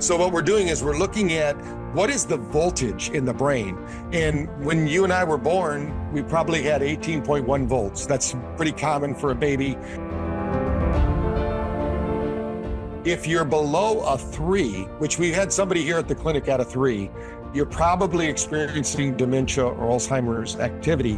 So what we're doing is we're looking at what is the voltage in the brain. And when you and I were born, we probably had 18.1 volts. That's pretty common for a baby. If you're below a 3, which we had somebody here at the clinic at a 3, you're probably experiencing dementia or Alzheimer's activity.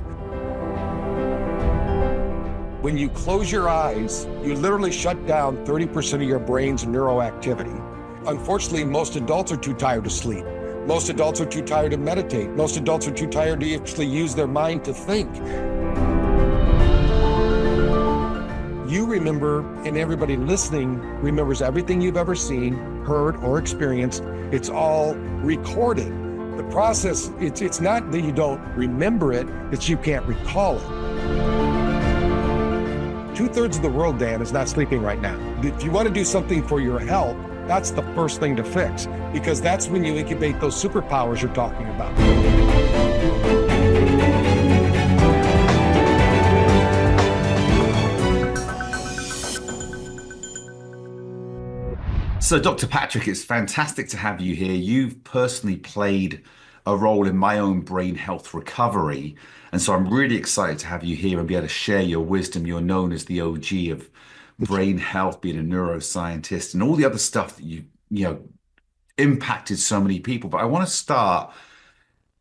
When you close your eyes, you literally shut down 30% of your brain's neuroactivity. Unfortunately, most adults are too tired to sleep. Most adults are too tired to meditate. Most adults are too tired to actually use their mind to think. You remember, and everybody listening remembers everything you've ever seen, heard, or experienced. It's all recorded. The process, it's not that you don't remember it, it's you can't recall it. 2/3 of the world, Dan, is not sleeping right now. If you want to do something for your health, that's the first thing to fix, because that's when you incubate those superpowers you're talking about. So, Dr. Patrick, it's fantastic to have you here. You've personally played a role in my own brain health recovery. And so I'm really excited to have you here and be able to share your wisdom. You're known as the OG of brain health, being a neuroscientist and all the other stuff that you impacted so many people. But I want to start,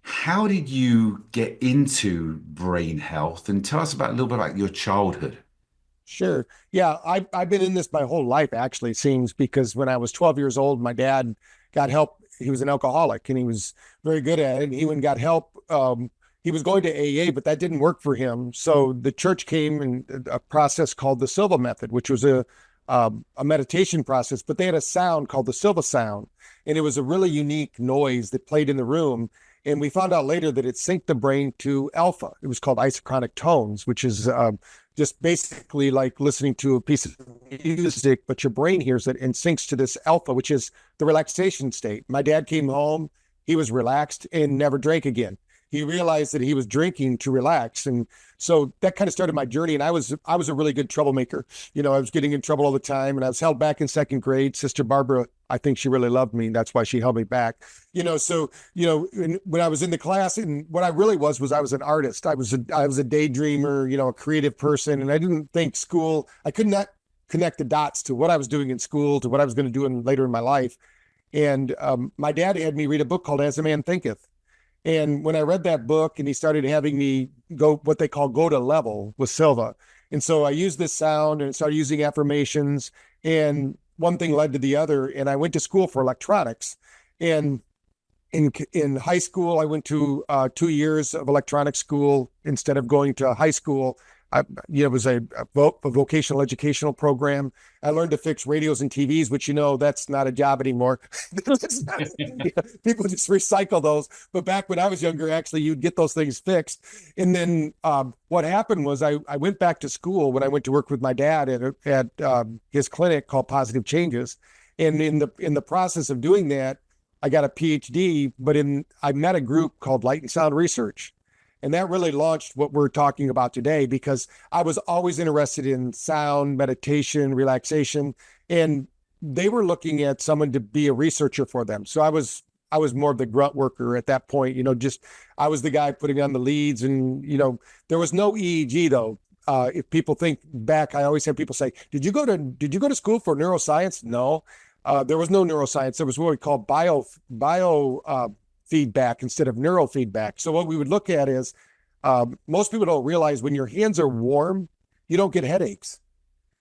how did you get into brain health? And tell us about a little bit about your childhood. Sure. Yeah, I've been in this my whole life, actually, it seems, because when I was 12 years old, my dad got help. He was an alcoholic and he was very good at it. He went and got help. He was going to AA, but that didn't work for him. So the church came in a process called the Silva method, which was a meditation process, but they had a sound called the Silva sound. And it was a really unique noise that played in the room. And we found out later that it synced the brain to alpha. It was called isochronic tones, which is just basically like listening to a piece of music, but your brain hears it and syncs to this alpha, which is the relaxation state. My dad came home, he was relaxed and never drank again. He realized that he was drinking to relax. And so that kind of started my journey. And I was a really good troublemaker. I was getting in trouble all the time, and I was held back in second grade. Sister Barbara, I think she really loved me. That's why she held me back. When I was in the class, and what I really was I was an artist. I was a daydreamer, a creative person. And I didn't think school, I could not connect the dots to what I was doing in school, to what I was going to do later in my life. And my dad had me read a book called As a Man Thinketh. And when I read that book, and he started having me go what they call go to level with Silva. And so I used this sound and started using affirmations, and one thing led to the other. And I went to school for electronics. And in high school, I went to 2 years of electronics school instead of going to high school. It was a vocational educational program. I learned to fix radios and TVs, which, that's not a job anymore. People just recycle those. But back when I was younger, actually, you'd get those things fixed. And then what happened was I went back to school when I went to work with my dad at his clinic called Positive Changes. And in the process of doing that, I got a PhD, but I met a group called Light and Sound Research. And that really launched what we're talking about today, because I was always interested in sound, meditation, relaxation, and they were looking at someone to be a researcher for them. So I was more of the grunt worker at that point, I was the guy putting on the leads, and, there was no EEG though. If people think back, I always have people say, did you go to school for neuroscience? No, there was no neuroscience. There was what we call bio feedback instead of neurofeedback. So what we would look at is, most people don't realize when your hands are warm, you don't get headaches,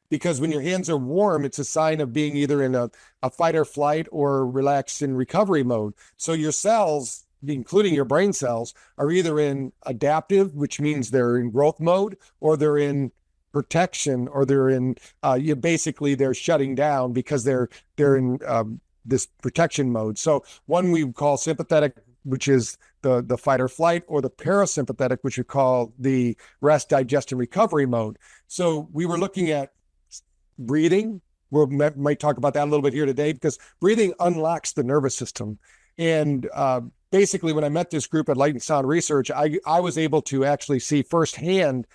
because when your hands are warm, it's a sign of being either in a fight or flight or relaxed in recovery mode. So your cells, including your brain cells, are either in adaptive, which means they're in growth mode, or they're in protection, or they're in, they're shutting down because they're in this protection mode. So one we call sympathetic, which is the fight or flight, or the parasympathetic, which we call the rest, digest, and recovery mode. So we were looking at breathing. We might talk about that a little bit here today, because breathing unlocks the nervous system. And basically, when I met this group at Light and Sound Research, I was able to actually see firsthand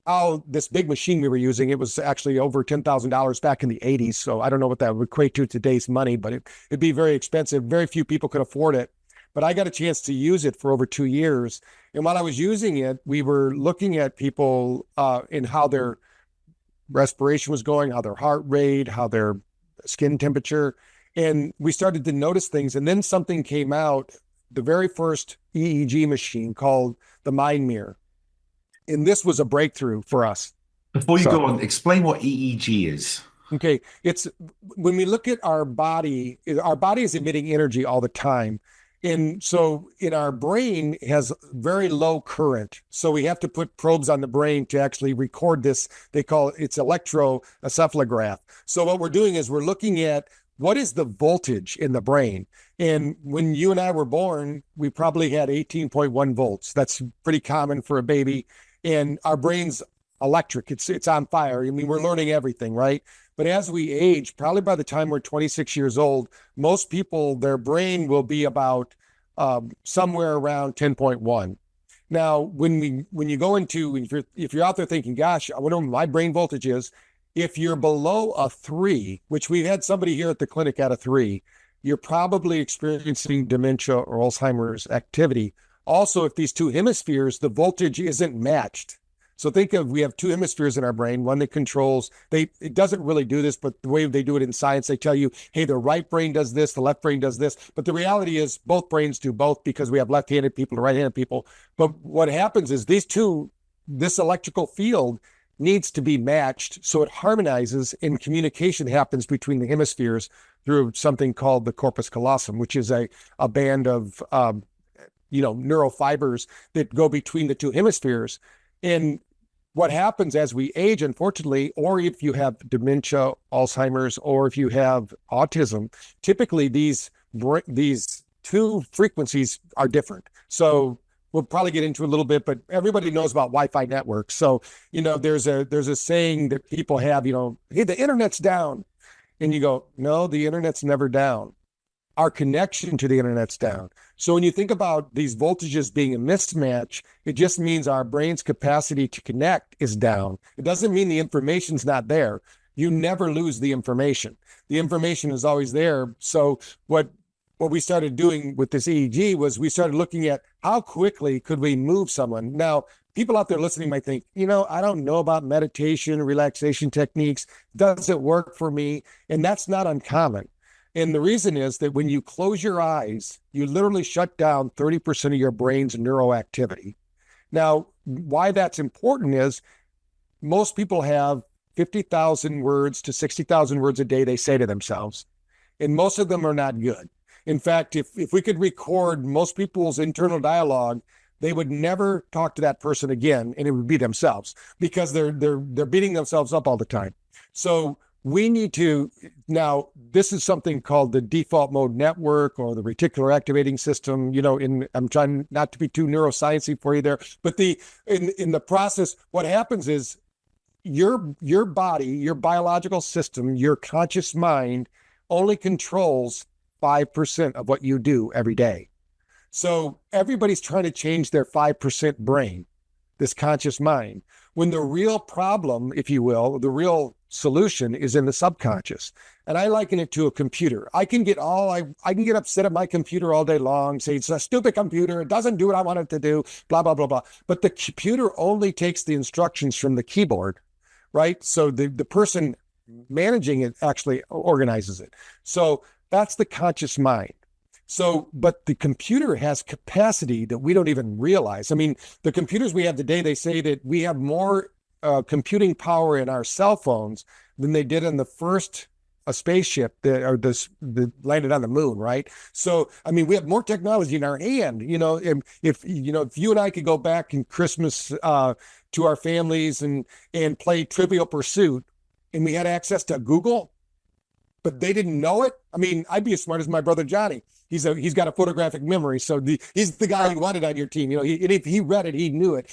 how this big machine we were using, it was actually over $10,000 back in the 80s. So I don't know what that would equate to today's money, but it'd be very expensive. Very few people could afford it. But I got a chance to use it for over 2 years. And while I was using it, we were looking at people and how their respiration was going, how their heart rate, how their skin temperature. And we started to notice things. And then something came out, the very first EEG machine called the Mind Mirror. And this was a breakthrough for us. Before you So, go on, explain what EEG is. okay, it's when we look at our body is emitting energy all the time. And so in our brain has very low current. So we have to put probes on the brain to actually record this. They call it's electroencephalograph. So what we're doing is we're looking at what is the voltage in the brain. And when you and I were born, we probably had 18.1 volts. That's pretty common for a baby. And our brain's electric. It's on fire. I mean, we're learning everything, right? But as we age, probably by the time we're 26 years old, most people, their brain will be about somewhere around 10.1. Now, when you go into, if you're out there thinking, gosh, I wonder what my brain voltage is, if you're below a 3, which we've had somebody here at the clinic at a 3, you're probably experiencing dementia or Alzheimer's activity. Also, if these two hemispheres, the voltage isn't matched. So think of, we have two hemispheres in our brain, one that controls, it doesn't really do this, but the way they do it in science, they tell you, hey, the right brain does this, the left brain does this. But the reality is both brains do both because we have left-handed people and right-handed people. But what happens is this electrical field needs to be matched so it harmonizes and communication happens between the hemispheres through something called the corpus callosum, which is a band of, neural fibers that go between the two hemispheres. And what happens as we age, unfortunately, or if you have dementia, Alzheimer's, or if you have autism, typically these two frequencies are different. So we'll probably get into a little bit, but everybody knows about Wi-Fi networks. So, there's a saying that people have, hey, the internet's down. And you go, no, the internet's never down. Our connection to the internet's down. So when you think about these voltages being a mismatch, it just means our brain's capacity to connect is down. It doesn't mean the information's not there. You never lose the information. The information is always there. So what we started doing with this EEG was we started looking at how quickly could we move someone. Now, people out there listening might think, I don't know about meditation, relaxation techniques. Doesn't work for me. And that's not uncommon. And the reason is that when you close your eyes, you literally shut down 30% of your brain's neuroactivity. Now, why that's important is most people have 50,000 words to 60,000 words a day they say to themselves, and most of them are not good. In fact, if we could record most people's internal dialogue, they would never talk to that person again, and it would be themselves because they're beating themselves up all the time. So we need to, now, this is something called the default mode network or the reticular activating system. I'm trying not to be too neuroscience-y for you there, but in the process, what happens is your body, your biological system, your conscious mind only controls 5% of what you do every day. So everybody's trying to change their 5% brain, this conscious mind, when the real problem, if you will, the real solution is in the subconscious. And I liken it to a computer. I can get upset at my computer all day long, say it's a stupid computer, it doesn't do what I want it to do, blah, blah, blah, blah. But the computer only takes the instructions from the keyboard, right? So the person managing it actually organizes it. So that's the conscious mind. So, but the computer has capacity that we don't even realize. I mean, the computers we have today, they say that we have more computing power in our cell phones than they did in the first spaceship that landed on the moon, right? So, I mean, we have more technology in our hand. If you and I could go back in Christmas to our families and play Trivial Pursuit, and we had access to Google, but they didn't know it. I mean, I'd be as smart as my brother Johnny. He's got a photographic memory, so he's the guy you wanted on your team. If he read it, he knew it.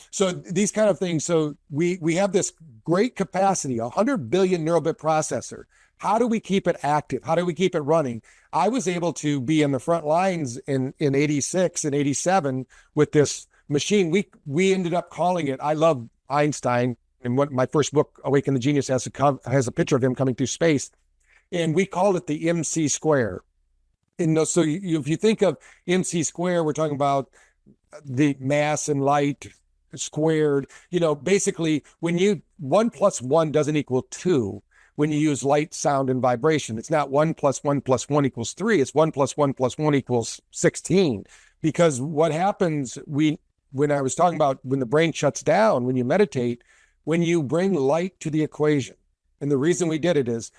So these kind of things. So we have this great capacity, 100 billion neural bit processor. How do we keep it active? How do we keep it running? I was able to be in the front lines in 86 and 87 with this machine. We ended up calling it. I love Einstein. And what my first book, Awaken the Genius, has a picture of him coming through space. And we called it the MC square. And so if you think of MC square, we're talking about the mass and light squared. Basically, when 1 + 1 doesn't equal 2, when you use light, sound, and vibration, it's not 1 + 1 + 1 = 3. It's 1 + 1 + 1 = 16. Because what happens, when I was talking about when the brain shuts down, when you meditate, when you bring light to the equation, and the reason we did it is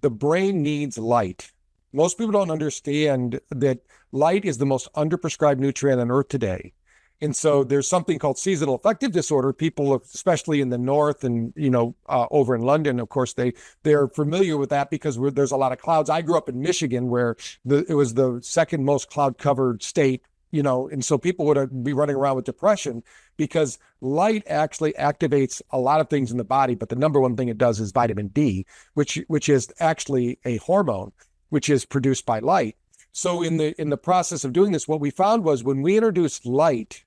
the brain needs light. Most people don't understand that light is the most underprescribed nutrient on Earth today. And so there's something called seasonal affective disorder. People, especially in the north and, over in London, of course, they're familiar with that because there's a lot of clouds. I grew up in Michigan, where it was the second most cloud covered state, and so people would be running around with depression because light actually activates a lot of things in the body. But the number one thing it does is vitamin D, which is actually a hormone, which is produced by light. So in the process of doing this, what we found was when we introduced light,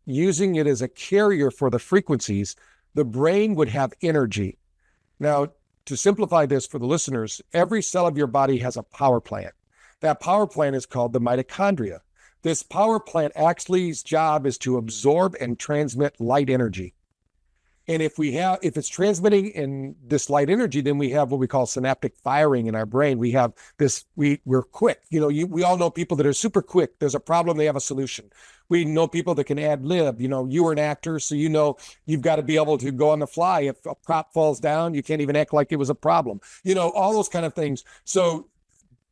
using it as a carrier for the frequencies, the brain would have energy. Now, to simplify this for the listeners, every cell of your body has a power plant. That power plant is called the mitochondria. This power plant actually's job is to absorb and transmit light energy. And if it's transmitting in this light energy, then we have what we call synaptic firing in our brain. We have this, we're quick. We all know people that are super quick. There's a problem, they have a solution. We know people that can ad lib. You were an actor, so you've got to be able to go on the fly. If a prop falls down, you can't even act like it was a problem. All those kind of things. So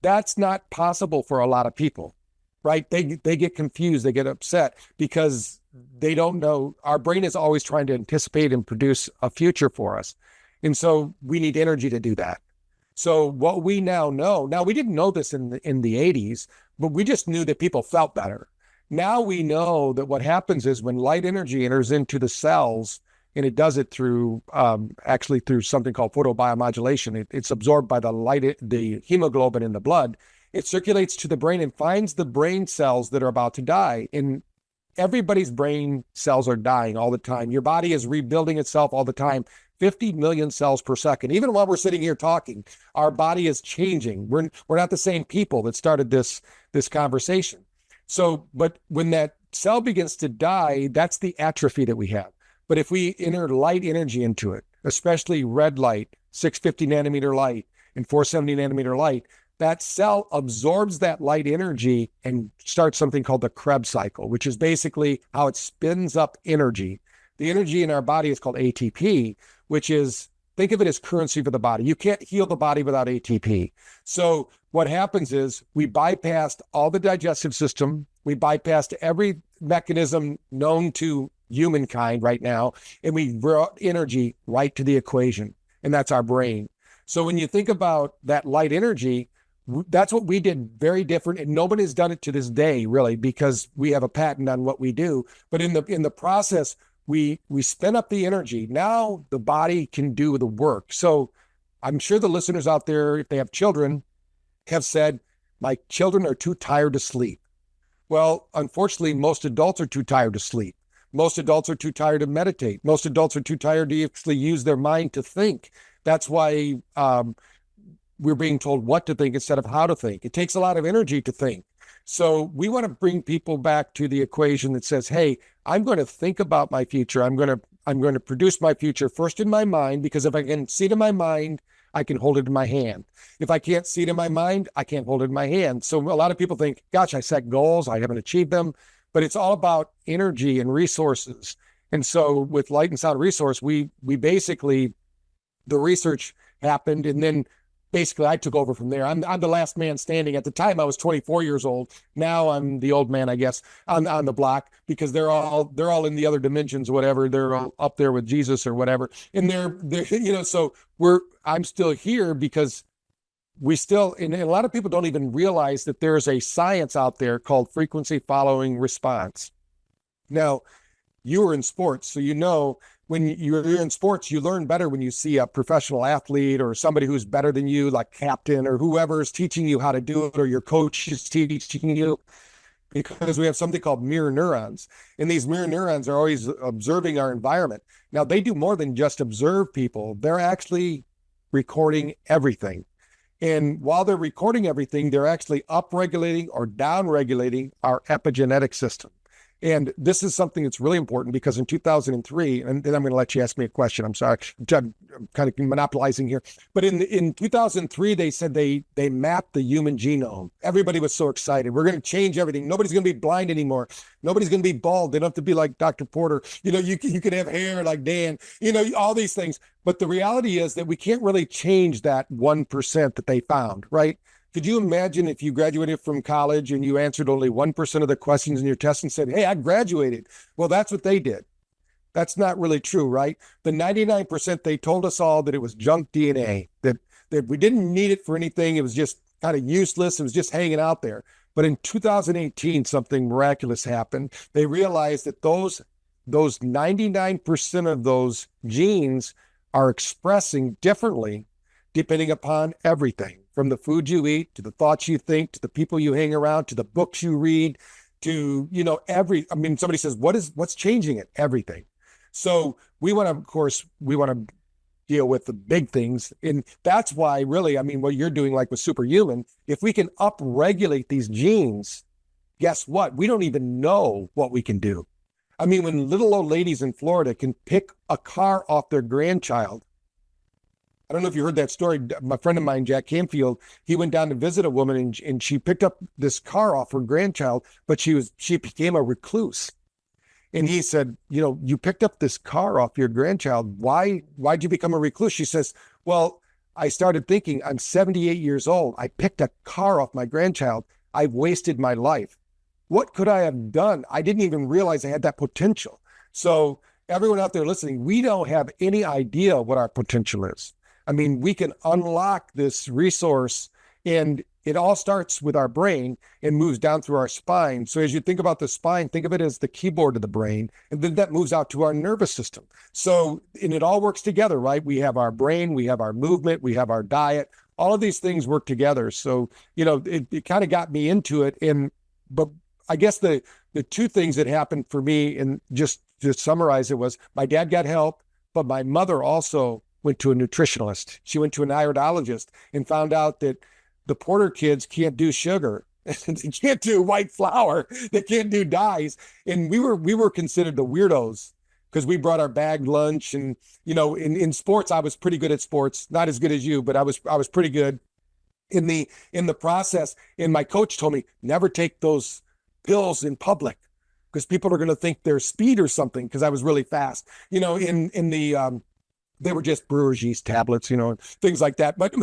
that's not possible for a lot of people, right? They get confused, they get upset because they don't know. Our brain is always trying to anticipate and produce a future for us. And so we need energy to do that. So what we now know, we didn't know this in the 80s, but we just knew that people felt better. Now we know that what happens is when light energy enters into the cells, and it does it through through something called photobiomodulation. It's absorbed by the hemoglobin in the blood. It circulates to the brain and finds the brain cells that are about to die. And everybody's brain cells are dying all the time. Your body is rebuilding itself all the time. 50 million cells per second. Even while we're sitting here talking, our body is changing. We're not the same people that started this conversation. So, but when that cell begins to die, that's the atrophy that we have. But if we enter light energy into it, especially red light, 650 nanometer light, and 470 nanometer light, that cell absorbs that light energy and starts something called the Krebs cycle, which is basically how it spins up energy. The energy in our body is called ATP, which is, think of it as currency for the body. You can't heal the body without ATP. So what happens is we bypassed all the digestive system. We bypassed every mechanism known to humankind right now, and we brought energy right to the equation, and that's our brain. So when you think about that light energy, that's what we did very different, and nobody's done it to this day, really, because we have a patent on what we do. But in the process, we spin up the energy. Now the body can do the work. So I'm sure the listeners out there, if they have children, have said, my children are too tired to sleep. Well, unfortunately, most adults are too tired to sleep. Most adults are too tired to meditate. Most adults are too tired to actually use their mind to think. That's why we're being told what to think instead of how to think. It takes a lot of energy to think. So we want to bring people back to the equation that says, hey, I'm going to think about my future. I'm going to produce my future first in my mind, because if I can see it in my mind, I can hold it in my hand. If I can't see it in my mind, I can't hold it in my hand. So a lot of people think, gosh, I set goals, I haven't achieved them, but it's all about energy and resources. And so with Light and Sound Resource, we basically, the research happened, and then basically I took over from there. I'm the last man standing. At the time I was 24 years old. Now I'm the old man, I guess, on the block, because they're all in the other dimensions, whatever. They're all up there with Jesus or whatever. And they're so I'm still here because we still, and a lot of people don't even realize that there's a science out there called frequency following response. Now, you were in sports, so when you're in sports, you learn better when you see a professional athlete or somebody who's better than you, like captain or whoever is teaching you how to do it, or your coach is teaching you. because we have something called mirror neurons. And these mirror neurons are always observing our environment. Now, they do more than just observe people, they're actually recording everything. And while they're recording everything, they're actually upregulating or downregulating our epigenetic system. And this is something that's really important because in 2003, and then I'm going to let you ask me a question. I'm sorry, I'm kind of monopolizing here. But in 2003, they said they mapped the human genome. Everybody was so excited. We're going to change everything. Nobody's going to be blind anymore. Nobody's going to be bald. They don't have to be like Dr. Porter. You can have hair like Dan. All these things. But the reality is that we can't really change that 1% that they found, right? Could you imagine if you graduated from college and you answered only 1% of the questions in your test and said, hey, I graduated? Well, that's what they did. That's not really true, right? The 99%, they told us all that it was junk DNA, that we didn't need it for anything. It was just kind of useless. It was just hanging out there. But in 2018, something miraculous happened. They realized that those 99% of those genes are expressing differently depending upon everything, from the food you eat, to the thoughts you think, to the people you hang around, to the books you read, to, somebody says, what's changing it? Everything. So we want to, of course, deal with the big things. And that's why really, what you're doing, like with SuperHuman, if we can upregulate these genes, guess what? We don't even know what we can do. When little old ladies in Florida can pick a car off their grandchild. I don't know if you heard that story. My friend of mine, Jack Canfield, he went down to visit a woman and she picked up this car off her grandchild, but she became a recluse. And he said, you picked up this car off your grandchild. Why'd you become a recluse? She says, well, I started thinking, I'm 78 years old. I picked a car off my grandchild. I've wasted my life. What could I have done? I didn't even realize I had that potential. So everyone out there listening, we don't have any idea what our potential is. We can unlock this resource, and it all starts with our brain and moves down through our spine. So as you think about the spine, think of it as the keyboard of the brain, and then that moves out to our nervous system. So, and it all works together, right? We have our brain, we have our movement, we have our diet. All of these things work together. So, it kind of got me into it. But I guess the two things that happened for me, and just to summarize it, was my dad got help, but my mother also went to a nutritionalist. She went to an iodologist and found out that the Porter kids can't do sugar. They can't do white flour. They can't do dyes. And we were considered the weirdos because we brought our bagged lunch. And, in sports, I was pretty good at sports. Not as good as you, but I was pretty good in the process. And my coach told me, never take those pills in public because people are going to think they're speed or something, because I was really fast. They were just brewer's yeast tablets, things like that. But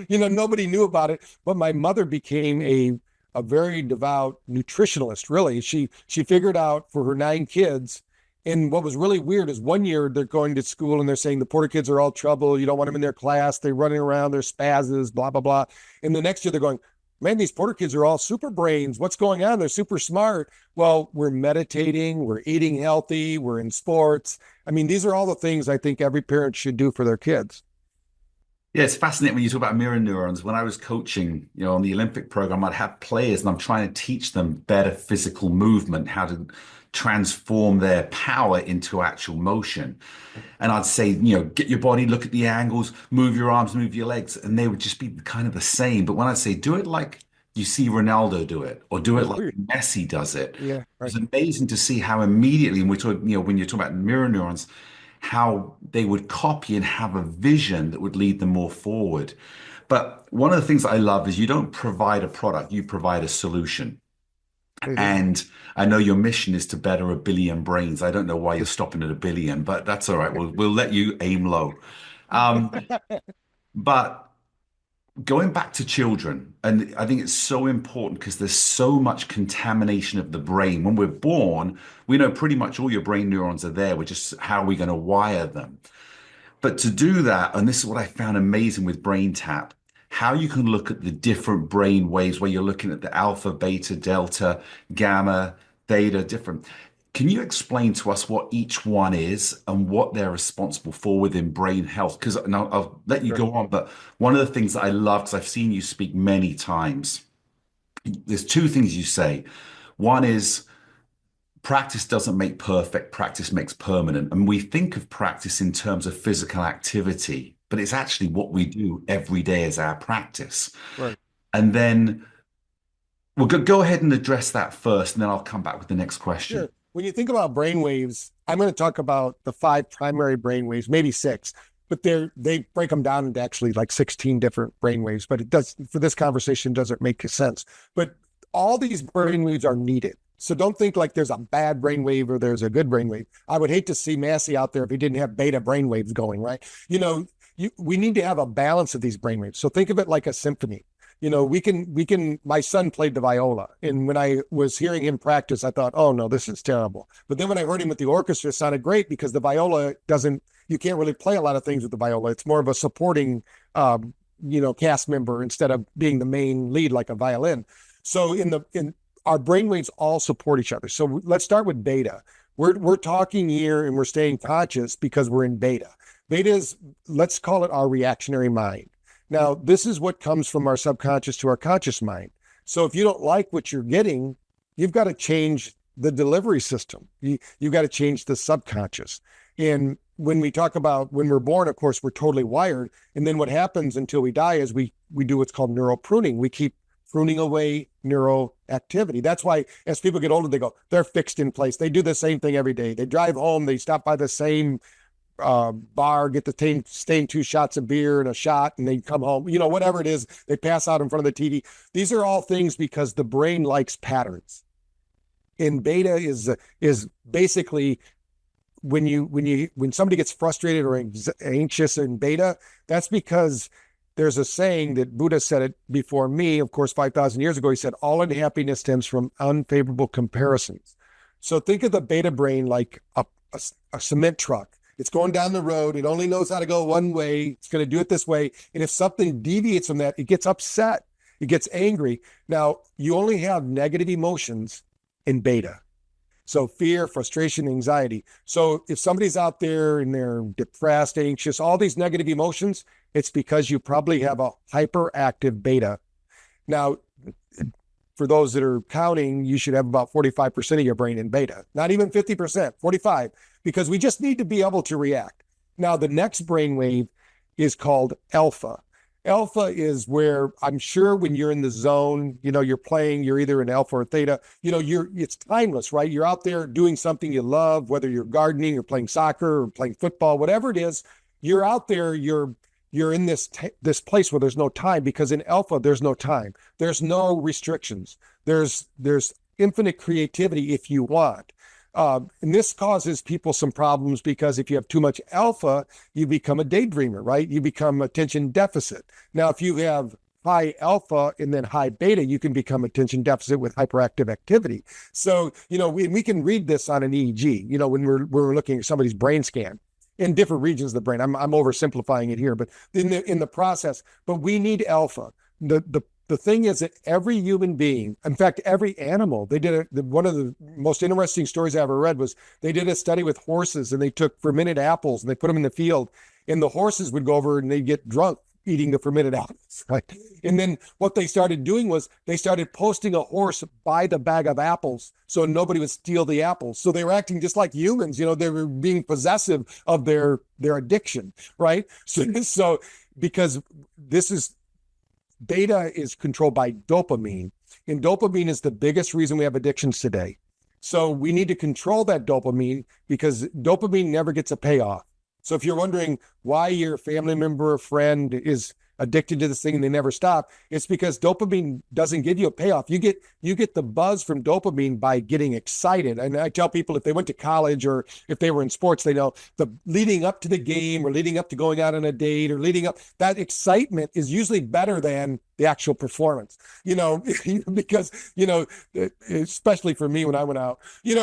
nobody knew about it. But my mother became a very devout nutritionalist, really. She figured out for her 9 kids. And what was really weird is one year they're going to school and they're saying the Porter kids are all trouble. You don't want them in their class. They're running around. They're spazzes, blah, blah, blah. And the next year they're going, man, these Porter kids are all super brains. What's going on? They're super smart. Well, we're meditating, we're eating healthy, we're in sports. These are all the things I think every parent should do for their kids. Yeah, it's fascinating when you talk about mirror neurons. When I was coaching, on the Olympic program, I'd have players and I'm trying to teach them better physical movement, how to transform their power into actual motion. And I'd say, get your body, look at the angles, move your arms, move your legs. And they would just be kind of the same. But when I say, do it like you see Ronaldo do it, or do it like Messi does it. Yeah, right. It's amazing to see how immediately, and we're talking, when you're talking about mirror neurons, how they would copy and have a vision that would lead them more forward. But one of the things that I love is you don't provide a product, you provide a solution. And I know your mission is to better 1 billion brains. I don't know why you're stopping at 1 billion, but that's all right. We'll let you aim low. But going back to children, and I think it's so important because there's so much contamination of the brain. When we're born, we know pretty much all your brain neurons are there. We're just how are we going to wire them? But to do that, and this is what I found amazing with BrainTap, how you can look at the different brain waves where you're looking at the alpha, beta, delta, gamma, theta, different. Can you explain to us what each one is and what they're responsible for within brain health? Because now I'll let you go on, but one of the things that I love, because I've seen you speak many times, there's 2 things you say. One is practice doesn't make perfect, practice makes permanent. And we think of practice in terms of physical activity, but it's actually what we do every day as our practice. Right. And then we'll go ahead and address that first, and then I'll come back with the next question. Sure. When you think about brain waves, I'm going to talk about the 5 primary brain waves, maybe 6, but they break them down into actually like 16 different brain waves. But it does, for this conversation, doesn't make sense. But all these brain waves are needed. So don't think like there's a bad brain wave or there's a good brain wave. I would hate to see Massey out there if he didn't have beta brain waves going, right? We need to have a balance of these brain waves. So think of it like a symphony. My son played the viola. And when I was hearing him practice, I thought, oh no, this is terrible. But then when I heard him with the orchestra, it sounded great because the viola you can't really play a lot of things with the viola. It's more of a supporting, cast member instead of being the main lead like a violin. So in our brainwaves all support each other. So let's start with beta. We're talking here and we're staying conscious because we're in beta. Beta is, let's call it our reactionary mind. Now, this is what comes from our subconscious to our conscious mind. So if you don't like what you're getting, you've got to change the delivery system. You've got to change the subconscious. And when we talk about when we're born, of course, we're totally wired. And then what happens until we die is we do what's called neural pruning. We keep pruning away neural activity. That's why as people get older, they're fixed in place. They do the same thing every day. They drive home, they stop by the same bar, get the same 2 shots of beer and a shot, and they come home, whatever it is, they pass out in front of the TV. These are all things because the brain likes patterns. And beta is basically when somebody gets frustrated or anxious in beta, that's because there's a saying that Buddha said it before me, of course, 5,000 years ago. He said, all unhappiness stems from unfavorable comparisons. So think of the beta brain like a cement truck. It's going down the road. It only knows how to go one way. It's going to do it this way. And if something deviates from that, it gets upset. It gets angry. Now, you only have negative emotions in beta. So fear, frustration, anxiety. So if somebody's out there and they're depressed, anxious, all these negative emotions, it's because you probably have a hyperactive beta. Now, for those that are counting, you should have about 45% of your brain in beta, not even 50%, 45, because we just need to be able to react. Now, the next brainwave is called alpha. Alpha is where I'm sure when you're in the zone, you're playing, you're either in alpha or theta, it's timeless, right? You're out there doing something you love, whether you're gardening or playing soccer or playing football, whatever it is, you're out there, you're in this place where there's no time, because in alpha, there's no time. There's no restrictions. There's infinite creativity if you want. And this causes people some problems because if you have too much alpha, you become a daydreamer, right? You become attention deficit. Now, if you have high alpha and then high beta, you can become attention deficit with hyperactive activity. So, we can read this on an EEG, when we're looking at somebody's brain scan in different regions of the brain. I'm oversimplifying it here, but in the process, but we need alpha. The thing is that every human being, in fact, every animal, one of the most interesting stories I ever read was they did a study with horses and they took fermented apples and they put them in the field, and the horses would go over and they'd get drunk eating the fermented apples, right? And then what they started doing was they started posting a horse by the bag of apples so nobody would steal the apples. So they were acting just like humans, they were being possessive of their addiction, right? So because beta is controlled by dopamine, and dopamine is the biggest reason we have addictions today. So we need to control that dopamine because dopamine never gets a payoff. So if you're wondering why your family member or friend is addicted to this thing and they never stop, it's because dopamine doesn't give you a payoff. You get the buzz from dopamine by getting excited. And I tell people if they went to college or if they were in sports, they know the leading up to the game or leading up to going out on a date or leading up, that excitement is usually better than the actual performance, because, especially for me when I went out,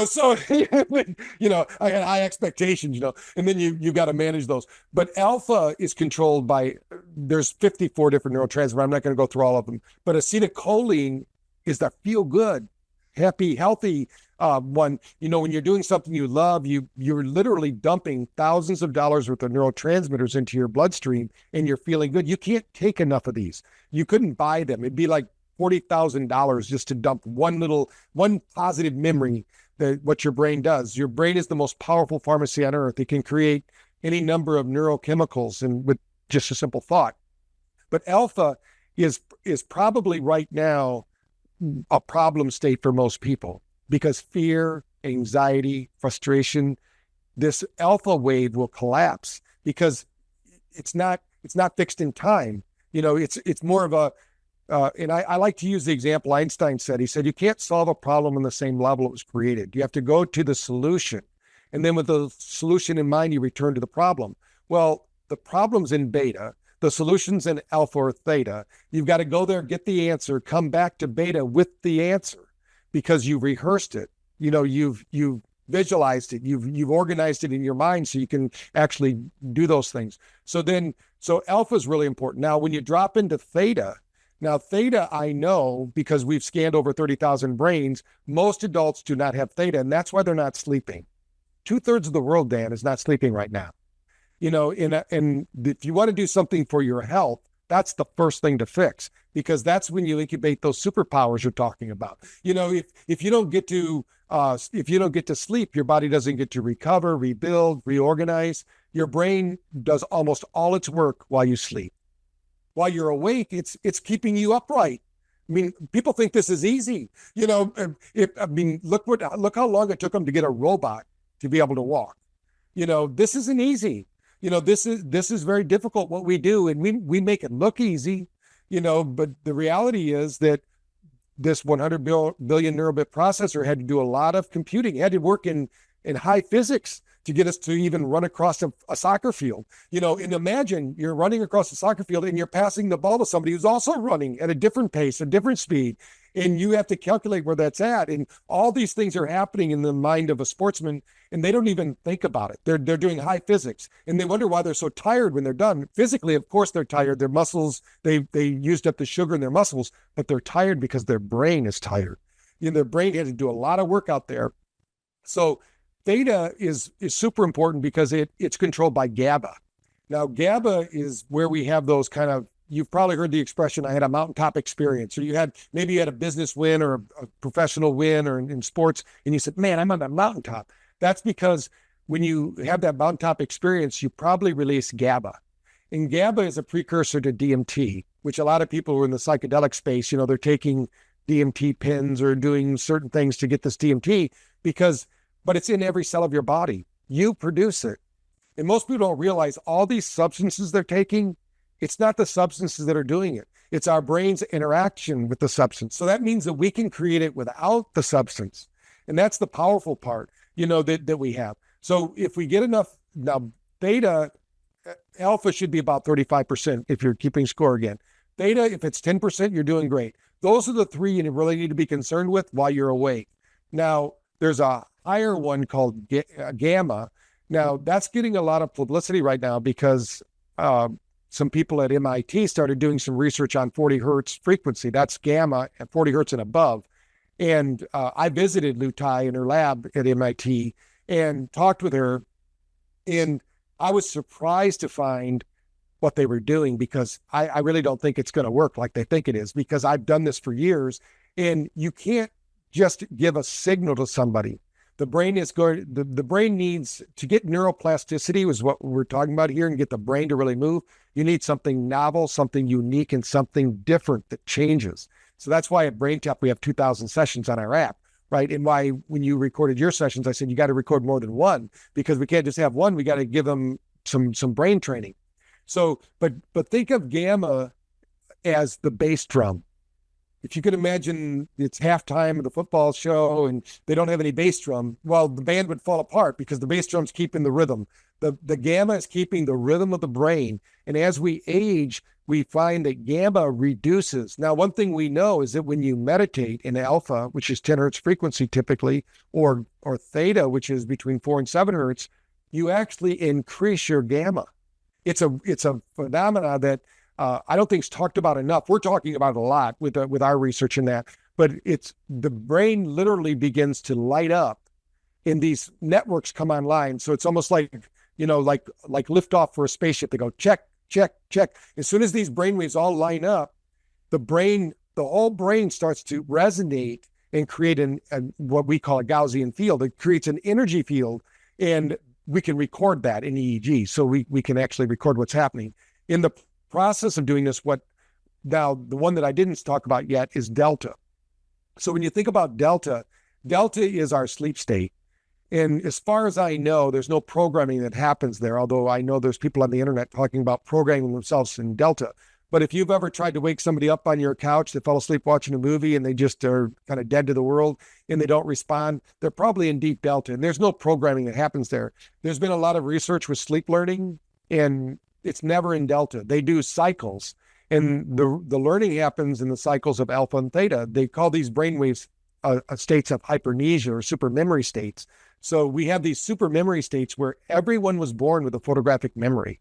so, I had high expectations, and then you got to manage those. But alpha is controlled by, there's 54 different neurotransmitters. I'm not going to go through all of them, but acetylcholine is the feel good, happy, healthy one. When you're doing something you love, you're literally dumping thousands of dollars worth of neurotransmitters into your bloodstream and you're feeling good. You can't take enough of these. You couldn't buy them. It'd be like $40,000 just to dump one positive memory that what your brain does. Your brain is the most powerful pharmacy on earth. It can create any number of neurochemicals and with just a simple thought. But alpha is probably right now a problem state for most people because fear, anxiety, frustration, this alpha wave will collapse because it's not fixed in time. It's more of a, and I like to use the example Einstein said. He said, you can't solve a problem on the same level it was created. You have to go to the solution. And then with the solution in mind, you return to the problem. Well, the problem's in beta, the solution's in alpha or theta. You've got to go there, get the answer, come back to beta with the answer because you've rehearsed it. You've visualized it, you've organized it in your mind so you can actually do those things. So alpha is really important. Now, when you drop into theta, I know because we've scanned over 30,000 brains, most adults do not have theta, and that's why they're not sleeping. 2/3 of the world, Dan, is not sleeping right now. And if you want to do something for your health, that's the first thing to fix because that's when you incubate those superpowers you're talking about. If you don't get to sleep, your body doesn't get to recover, rebuild, reorganize. Your brain does almost all its work while you sleep. While you're awake, it's keeping you upright. I mean, people think this is easy. Look how long it took them to get a robot to be able to walk. This isn't easy. This is very difficult what we do, and we make it look easy, but the reality is that this 100 billion neurobit processor had to do a lot of computing. It had to work in high physics to get us to even run across a soccer field. And imagine you're running across a soccer field and you're passing the ball to somebody who's also running at a different pace, a different speed. And you have to calculate where that's at. And all these things are happening in the mind of a sportsman, and they don't even think about it. They're doing high physics, and they wonder why they're so tired when they're done. Physically, of course, they're tired. Their muscles, they used up the sugar in their muscles, but they're tired because their brain is tired. Their brain had to do a lot of work out there. So theta is super important because it's controlled by GABA. Now, GABA is where we have those kind of, you've probably heard the expression, I had a mountaintop experience, or maybe you had a business win or a professional win or in sports, and you said, man, I'm on that mountaintop. That's because when you have that mountaintop experience, you probably release GABA. And GABA is a precursor to DMT, which a lot of people who are in the psychedelic space, they're taking DMT pins or doing certain things to get this DMT but it's in every cell of your body. You produce it. And most people don't realize all these substances they're taking, it's not the substances that are doing it. It's our brain's interaction with the substance. So that means that we can create it without the substance. And that's the powerful part, that we have. So if we get enough, now theta, alpha should be about 35% if you're keeping score again. Theta, if it's 10%, you're doing great. Those are the three you really need to be concerned with while you're awake. Now, there's a higher one called gamma. Now, that's getting a lot of publicity right now because some people at MIT started doing some research on 40 hertz frequency. That's gamma at 40 hertz and above. And I visited Lu Tai in her lab at MIT and talked with her. And I was surprised to find what they were doing because I really don't think it's going to work like they think it is because I've done this for years. And you can't just give a signal to somebody. The brain needs to get neuroplasticity, is what we're talking about here, and get the brain to really move. You need something novel, something unique, and something different that changes. So that's why at BrainTap, we have 2,000 sessions on our app, right? And why when you recorded your sessions, I said, you got to record more than one because we can't just have one. We got to give them some brain training. So, but think of gamma as the bass drum. If you could imagine it's halftime of the football show and they don't have any bass drum, well, the band would fall apart because the bass drum's keeping the rhythm. The gamma is keeping the rhythm of the brain. And as we age, we find that gamma reduces. Now, one thing we know is that when you meditate in alpha, which is 10 hertz frequency typically, or theta, which is between 4 and 7 hertz, you actually increase your gamma. It's a phenomena that I don't think it's talked about enough. We're talking about it a lot with our research in that, but it's the brain literally begins to light up and these networks come online. So it's almost like liftoff for a spaceship. They go check, check, check. As soon as these brainwaves all line up, the brain the whole brain starts to resonate and create what we call a Gaussian field. It creates an energy field, and we can record that in EEG. So we can actually record what's happening. In the process of doing this, now the one that I didn't talk about yet is delta. So when you think about delta is our sleep state. And as far as I know, there's no programming that happens there, although I know there's people on the internet talking about programming themselves in delta. But if you've ever tried to wake somebody up on your couch, they fell asleep watching a movie and they just are kind of dead to the world and they don't respond, they're probably in deep delta. And there's no programming that happens there. There's been a lot of research with sleep learning, and it's never in delta. They do cycles, and the learning happens in the cycles of alpha and theta. They call these brainwaves states of hypermnesia or super memory states. So we have these super memory states where everyone was born with a photographic memory.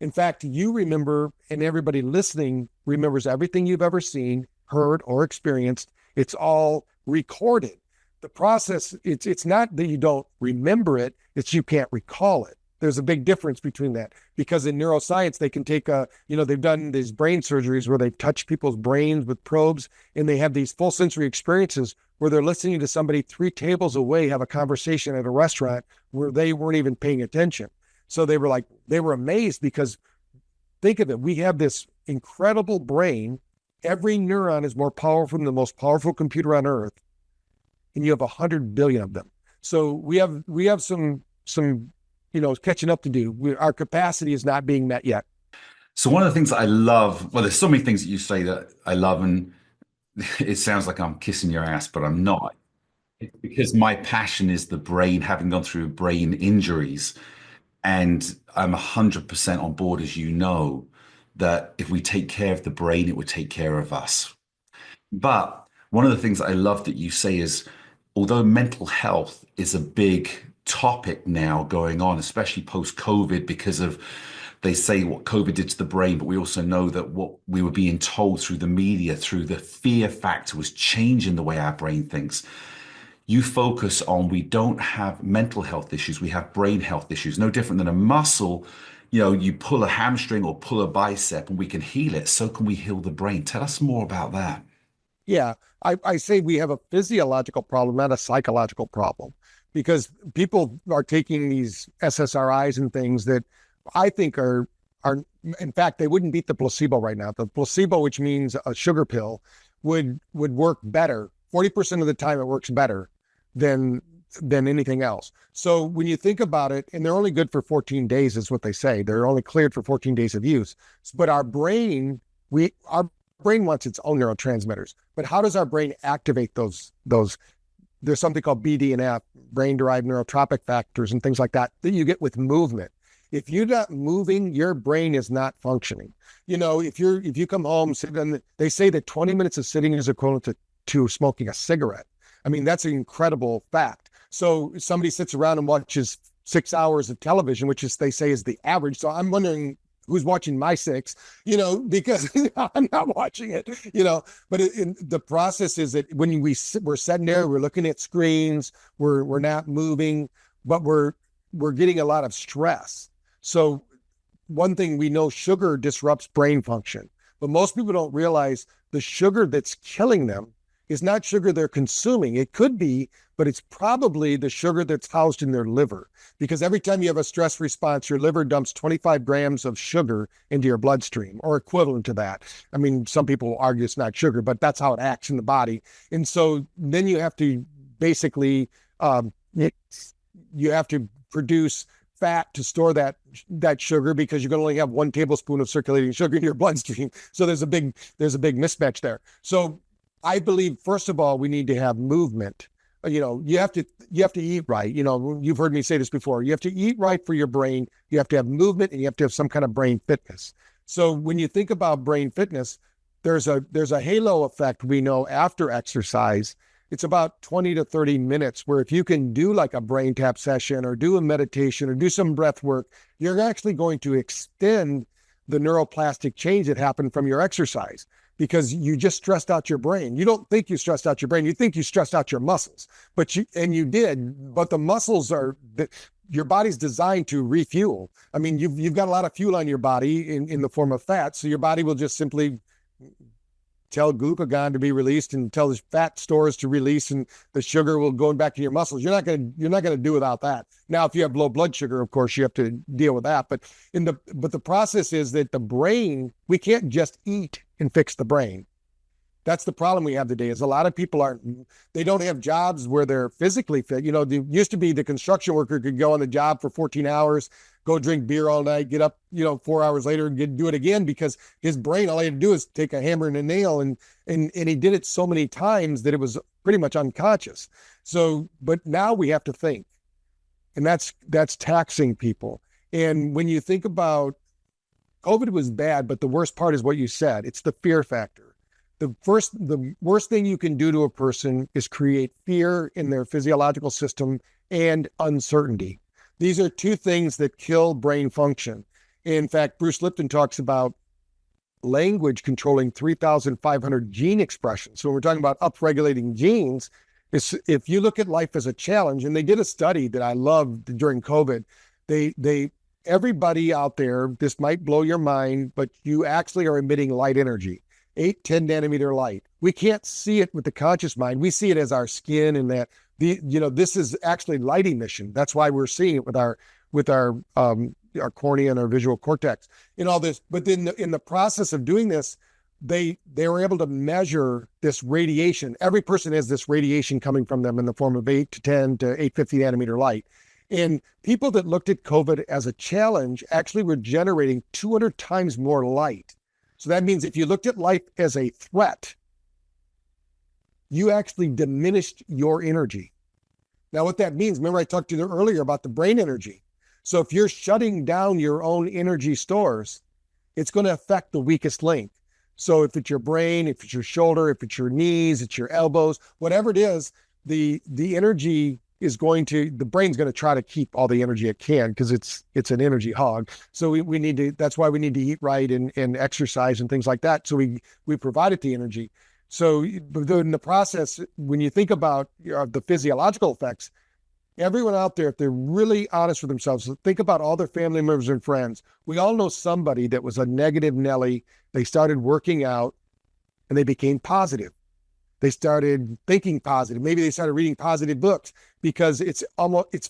In fact, you remember, and everybody listening remembers everything you've ever seen, heard, or experienced. It's all recorded. The process, it's not that you don't remember it, it's you can't recall it. There's a big difference between that, because in neuroscience, they can take they've done these brain surgeries where they've touched people's brains with probes, and they have these full sensory experiences where they're listening to somebody 3 tables away have a conversation at a restaurant where they weren't even paying attention. So they were amazed, because think of it, we have this incredible brain. Every neuron is more powerful than the most powerful computer on earth, and you have 100 billion of them. So we have some catching up to do. Our capacity is not being met yet. So one of the things that I love, well, there's so many things that you say that I love, and it sounds like I'm kissing your ass, but I'm not. It's because my passion is the brain, having gone through brain injuries. And I'm 100% on board, as you know, that if we take care of the brain, it would take care of us. But one of the things that I love that you say is, although mental health is a big topic now going on, especially post-COVID, because of, they say what COVID did to the brain, but we also know that what we were being told through the media, through the fear factor, was changing the way our brain thinks. You focus on, we don't have mental health issues, we have brain health issues. No different than a muscle. You pull a hamstring or pull a bicep and we can heal it. So can we heal the brain? Tell us more about that. Yeah, I say we have a physiological problem, not a psychological problem, because people are taking these SSRIs and things that I think are in fact, they wouldn't beat the placebo right now. The placebo, which means a sugar pill, would work better. 40% of the time it works better than anything else. So when you think about it, and they're only good for 14 days is what they say. They're only cleared for 14 days of use. But our brain wants its own neurotransmitters. But how does our brain activate those? There's something called BDNF, brain-derived neurotropic factors, and things like that you get with movement. If you're not moving, your brain is not functioning. If you come home, they say that 20 minutes of sitting is equivalent to smoking a cigarette. I mean, that's an incredible fact. So somebody sits around and watches 6 hours of television, which they say is the average. So I'm wondering who's watching my 6, because I'm not watching it, but the process is that when we're sitting there, we're looking at screens, we're not moving, but we're getting a lot of stress. So one thing we know, sugar disrupts brain function, but most people don't realize the sugar that's killing them is not sugar they're consuming. It could be, but it's probably the sugar that's housed in their liver. Because every time you have a stress response, your liver dumps 25 grams of sugar into your bloodstream, or equivalent to that. I mean, some people will argue it's not sugar, but that's how it acts in the body. And so then you have to basically, you have to produce fat to store that sugar, because you can only have 1 tablespoon of circulating sugar in your bloodstream. So there's a big mismatch there. So I believe, first of all, we need to have movement. You have to eat right. You've heard me say this before. You have to eat right for your brain. You have to have movement, and you have to have some kind of brain fitness. So when you think about brain fitness, there's a halo effect we know after exercise. It's about 20 to 30 minutes where if you can do like a BrainTap session or do a meditation or do some breath work, you're actually going to extend the neuroplastic change that happened from your exercise, because you just stressed out your brain. You don't think you stressed out your brain. You think you stressed out your muscles, you did, but the muscles your body's designed to refuel. I mean, you've got a lot of fuel on your body in the form of fat. So your body will just simply tell glucagon to be released and tell the fat stores to release, and the sugar will go back to your muscles. You're not gonna do without that. Now, if you have low blood sugar, of course, you have to deal with that. But the process is that the brain, we can't just eat and fix the brain. That's the problem we have today, is a lot of people they don't have jobs where they're physically fit. There used to be the construction worker could go on the job for 14 hours, go drink beer all night, get up, 4 hours later and do it again, because his brain, all he had to do is take a hammer and a nail, and he did it so many times that it was pretty much unconscious. So, but now we have to think, and that's taxing people. And when you think about COVID was bad, but the worst part is what you said. It's the fear factor. The worst thing you can do to a person is create fear in their physiological system and uncertainty. These are two things that kill brain function. In fact, Bruce Lipton talks about language controlling 3,500 gene expressions. So when we're talking about upregulating genes, if you look at life as a challenge, and they did a study that I loved during COVID, everybody out there, this might blow your mind, but you actually are emitting light energy. 8-10 nanometer light. We can't see it with the conscious mind. We see it as our skin, and that this is actually light emission. That's why we're seeing it with our cornea and our visual cortex and all this. But then in the process of doing this, they were able to measure this radiation. Every person has this radiation coming from them in the form of 8-10 to 850 nanometer light. And people that looked at COVID as a challenge actually were generating 200 times more light. So that means if you looked at life as a threat, you actually diminished your energy. Now, what that means, remember I talked to you earlier about the brain energy. So if you're shutting down your own energy stores, it's going to affect the weakest link. So if it's your brain, if it's your shoulder, if it's your knees, it's your elbows, whatever it is, the energy the brain's going to try to keep all the energy it can, because it's an energy hog. So we need to, that's why we need to eat right and exercise and things like that. So we provide it the energy. So in the process, when you think about the physiological effects, everyone out there, if they're really honest with themselves, think about all their family members and friends. We all know somebody that was a negative Nelly. They started working out and they became positive. They started thinking positive. Maybe they started reading positive books, because it's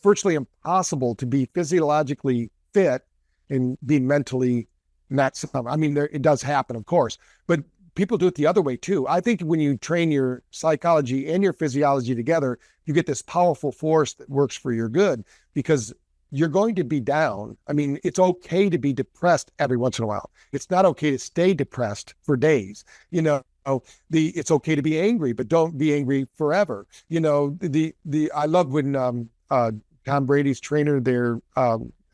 virtually impossible to be physiologically fit and be mentally not sound. I mean, it does happen, of course, but people do it the other way too. I think when you train your psychology and your physiology together, you get this powerful force that works for your good, because you're going to be down. I mean, it's okay to be depressed every once in a while. It's not okay to stay depressed for days. It's okay to be angry, but don't be angry forever. I love when Tom Brady's trainer there,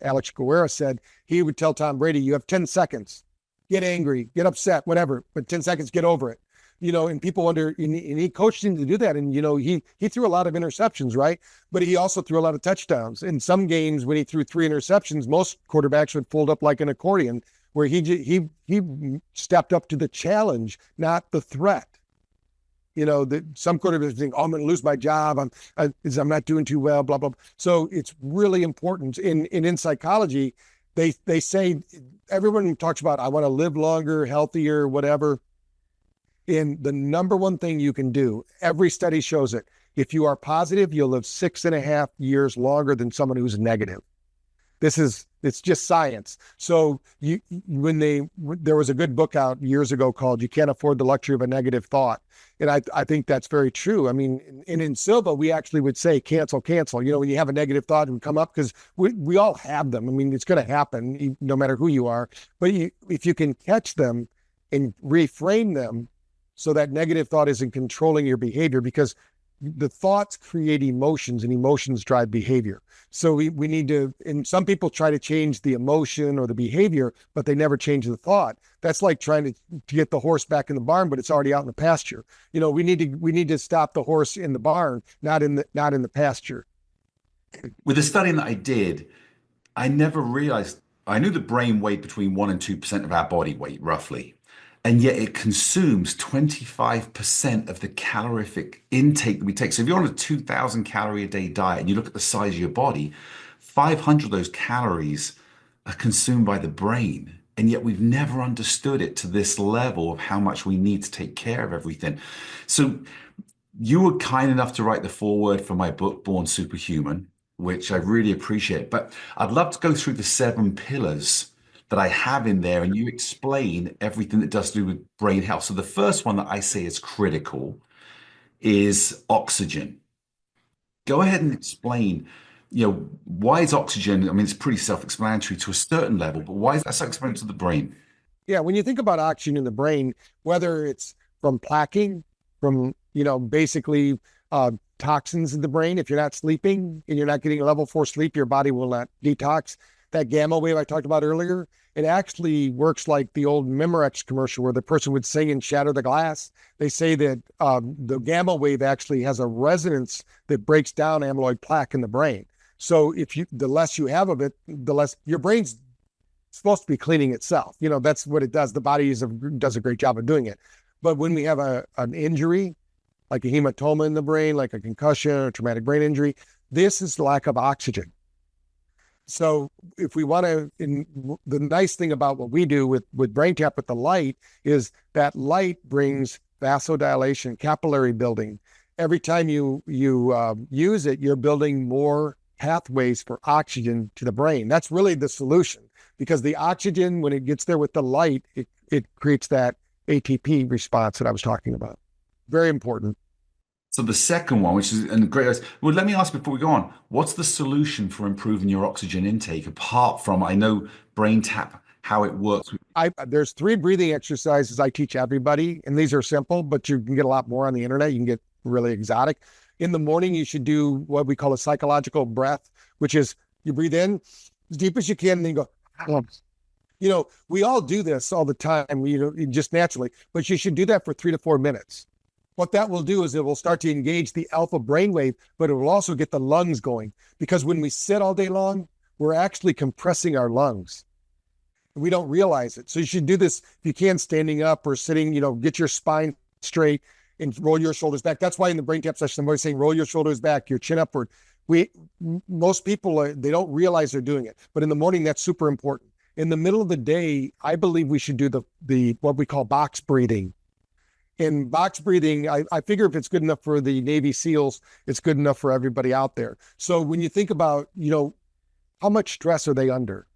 Alex Guerra, said he would tell Tom Brady, you have 10 seconds, get angry, get upset, whatever, but 10 seconds, get over it. And people wonder, and he coached him to do that. And, he threw a lot of interceptions, right? But he also threw a lot of touchdowns. In some games, when he threw 3 interceptions, most quarterbacks would fold up like an accordion, where he stepped up to the challenge, not the threat. Some quarterbacks think, oh, I'm going to lose my job. I'm not doing too well, blah, blah, blah. So it's really important. In psychology, they say, everyone talks about, I want to live longer, healthier, whatever. And the number one thing you can do, every study shows it, if you are positive, you'll live 6.5 years longer than someone who's negative. It's just science. So there was a good book out years ago called You Can't Afford the Luxury of a Negative Thought. And I think that's very true. I mean, in Silva, we actually would say, cancel. When you have a negative thought, it would come up, because we all have them. I mean, it's going to happen no matter who you are. But if you can catch them and reframe them so that negative thought isn't controlling your behavior, because the thoughts create emotions and emotions drive behavior. So we need to, and some people try to change the emotion or the behavior, but they never change the thought. That's like trying to get the horse back in the barn, but it's already out in the pasture. We need to stop the horse in the barn, not in the pasture. With the studying that I did, I never realized, I knew the brain weighed between 1% and 2% of our body weight, roughly. And yet it consumes 25% of the calorific intake that we take. So if you're on a 2,000 calorie a day diet and you look at the size of your body, 500 of those calories are consumed by the brain. And yet we've never understood it to this level of how much we need to take care of everything. So you were kind enough to write the foreword for my book, Born Superhuman, which I really appreciate. But I'd love to go through the 7 pillars that I have in there and you explain everything that does to do with brain health. So the first one that I say is critical is oxygen. Go ahead and explain, why is oxygen? I mean, it's pretty self-explanatory to a certain level, but why is that so explanatory to the brain? Yeah, when you think about oxygen in the brain, whether it's from plaquing, from basically toxins in the brain, if you're not sleeping and you're not getting a level 4 sleep, your body will not detox. That gamma wave I talked about earlier, it actually works like the old Memorex commercial where the person would sing and shatter the glass. They say that the gamma wave actually has a resonance that breaks down amyloid plaque in the brain. So the less you have of it, the less your brain's supposed to be cleaning itself. That's what it does. The body does a great job of doing it. But when we have an injury, like a hematoma in the brain, like a concussion or traumatic brain injury, this is the lack of oxygen. So if we want to, the nice thing about what we do with BrainTap with the light is that light brings vasodilation, capillary building. Every time you use it, you're building more pathways for oxygen to the brain. That's really the solution, because the oxygen, when it gets there with the light, it creates that ATP response that I was talking about. Very important. So the second one, which is a great, well, let me ask before we go on, what's the solution for improving your oxygen intake apart from, I know BrainTap, how it works? There's 3 breathing exercises I teach everybody, and these are simple, but you can get a lot more on the internet. You can get really exotic. In the morning, you should do what we call a psychological breath, which is you breathe in as deep as you can, and then you go, we all do this all the time, just naturally, but you should do that for 3 to 4 minutes. What that will do is it will start to engage the alpha brainwave, but it will also get the lungs going, because when we sit all day long, we're actually compressing our lungs. We don't realize it. So you should do this if you can, standing up or sitting, get your spine straight and roll your shoulders back. That's why in the BrainTap session, I'm always saying, roll your shoulders back, your chin upward. Most people, they don't realize they're doing it, but in the morning, that's super important. In the middle of the day, I believe we should do the what we call box breathing. In box breathing, I figure if it's good enough for the Navy SEALs, it's good enough for everybody out there. So when you think about, how much stress are they under?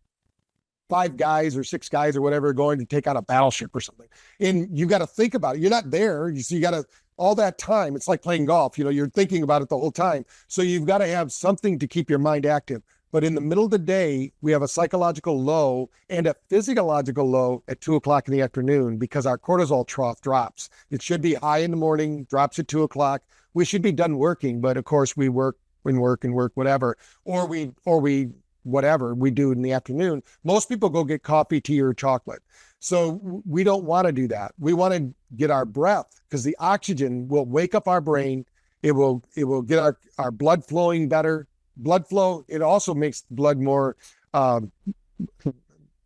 5 guys or 6 guys or whatever going to take out a battleship or something. And you got to think about it. You're not there. You got to, all that time, it's like playing golf. You're thinking about it the whole time. So you've got to have something to keep your mind active. But in the middle of the day, we have a psychological low and a physiological low at 2:00 in the afternoon, because our cortisol trough drops. It should be high in the morning, drops at 2:00. We should be done working, but of course we work whatever, or we whatever we do in the afternoon. Most people go get coffee, tea, or chocolate. So we don't want to do that. We want to get our breath, because the oxygen will wake up our brain. It will get our blood flowing better. Blood flow, it also makes blood more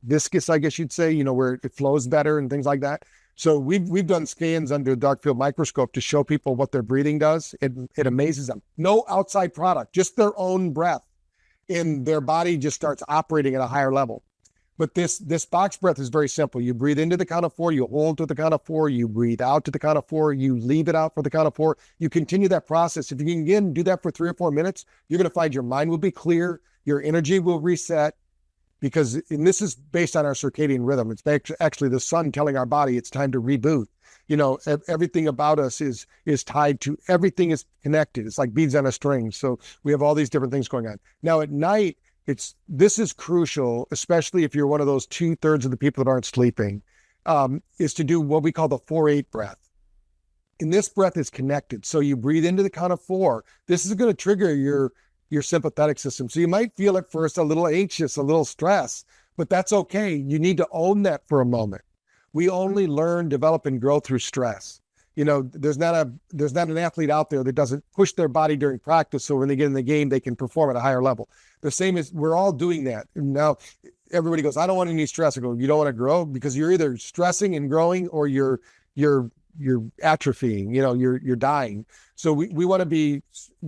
viscous, I guess you'd say, where it flows better and things like that. So we've done scans under a dark field microscope to show people what their breathing does. It amazes them. No outside product, just their own breath, and their body just starts operating at a higher level. But this box breath is very simple. You breathe into the count of 4, you hold to the count of 4, you breathe out to the count of 4, you leave it out for the count of 4. You continue that process. If you can, again, do that for 3 or 4 minutes, you're going to find your mind will be clear, your energy will reset, and this is based on our circadian rhythm. It's actually the sun telling our body it's time to reboot. Everything about us is tied to, everything is connected. It's like beads on a string. So we have all these different things going on. Now at night, this is crucial, especially if you're one of those 2/3 of the people that aren't sleeping, is to do what we call the 4-8 breath. And this breath is connected. So you breathe into the count of 4. This is going to trigger your sympathetic system. So you might feel at first a little anxious, a little stress, but that's okay. You need to own that for a moment. We only learn, develop, and grow through stress. There's not an athlete out there that doesn't push their body during practice, so when they get in the game, they can perform at a higher level. The same as we're all doing that. And now everybody goes, I don't want any stress. I go, you don't want to grow, because you're either stressing and growing, or you're atrophying, you're dying. So we want to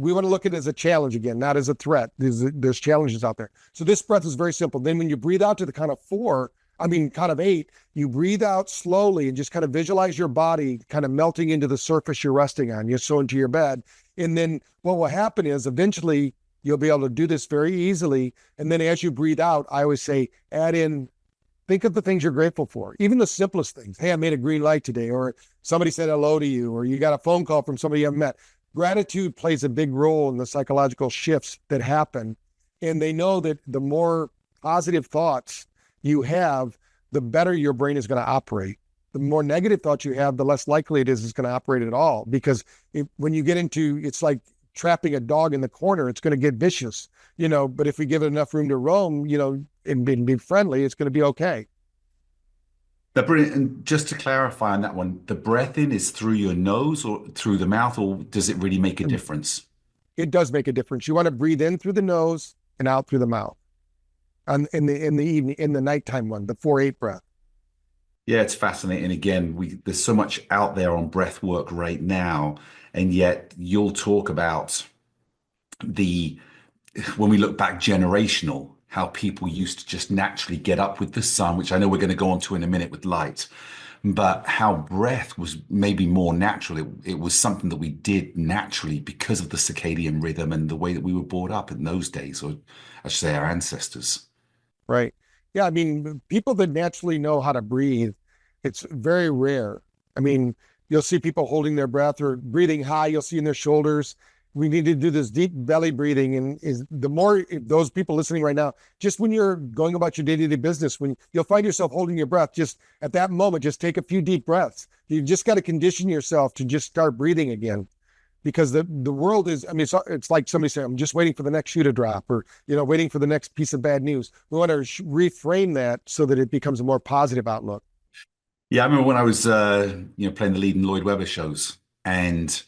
look at it as a challenge again, not as a threat. There's challenges out there. So this breath is very simple. Then when you breathe out to the count of 4, kind of 8, you breathe out slowly and just kind of visualize your body kind of melting into the surface you're resting on. You're so into your bed. And then what will happen is eventually you'll be able to do this very easily. And then as you breathe out, I always say, add in, think of the things you're grateful for, even the simplest things. Hey, I made a green light today, or somebody said hello to you, or you got a phone call from somebody you haven't met. Gratitude plays a big role in the psychological shifts that happen. And they know that the more positive thoughts you have, the better your brain is going to operate. The more negative thoughts you have, the less likely it is it's going to operate at all. Because when you get into, it's like trapping a dog in the corner, it's going to get vicious, but if we give it enough room to roam, and be friendly, it's going to be okay. Brilliant. And just to clarify on that one, the breath in is through your nose or through the mouth, or does it really make a difference? It does make a difference. You want to breathe in through the nose and out through the mouth. And in the evening, in the nighttime one, the 4-8 breath. Yeah, it's fascinating. Again, there's so much out there on breath work right now, and yet you'll talk about when we look back generational, how people used to just naturally get up with the sun, which I know we're going to go on to in a minute with light, but how breath was maybe more natural. It was something that we did naturally because of the circadian rhythm and the way that we were brought up in those days, or I should say our ancestors. Right. Yeah. People that naturally know how to breathe, it's very rare. You'll see people holding their breath or breathing high. You'll see in their shoulders. We need to do this deep belly breathing. And the more those people listening right now, just when you're going about your day-to-day business, when you'll find yourself holding your breath, just at that moment, just take a few deep breaths. You just got to condition yourself to just start breathing again. Because the world is, it's like somebody saying, I'm just waiting for the next shoe to drop, or, waiting for the next piece of bad news. We want to reframe that so that it becomes a more positive outlook. Yeah, I remember when I was, playing the lead in Lloyd Webber shows, and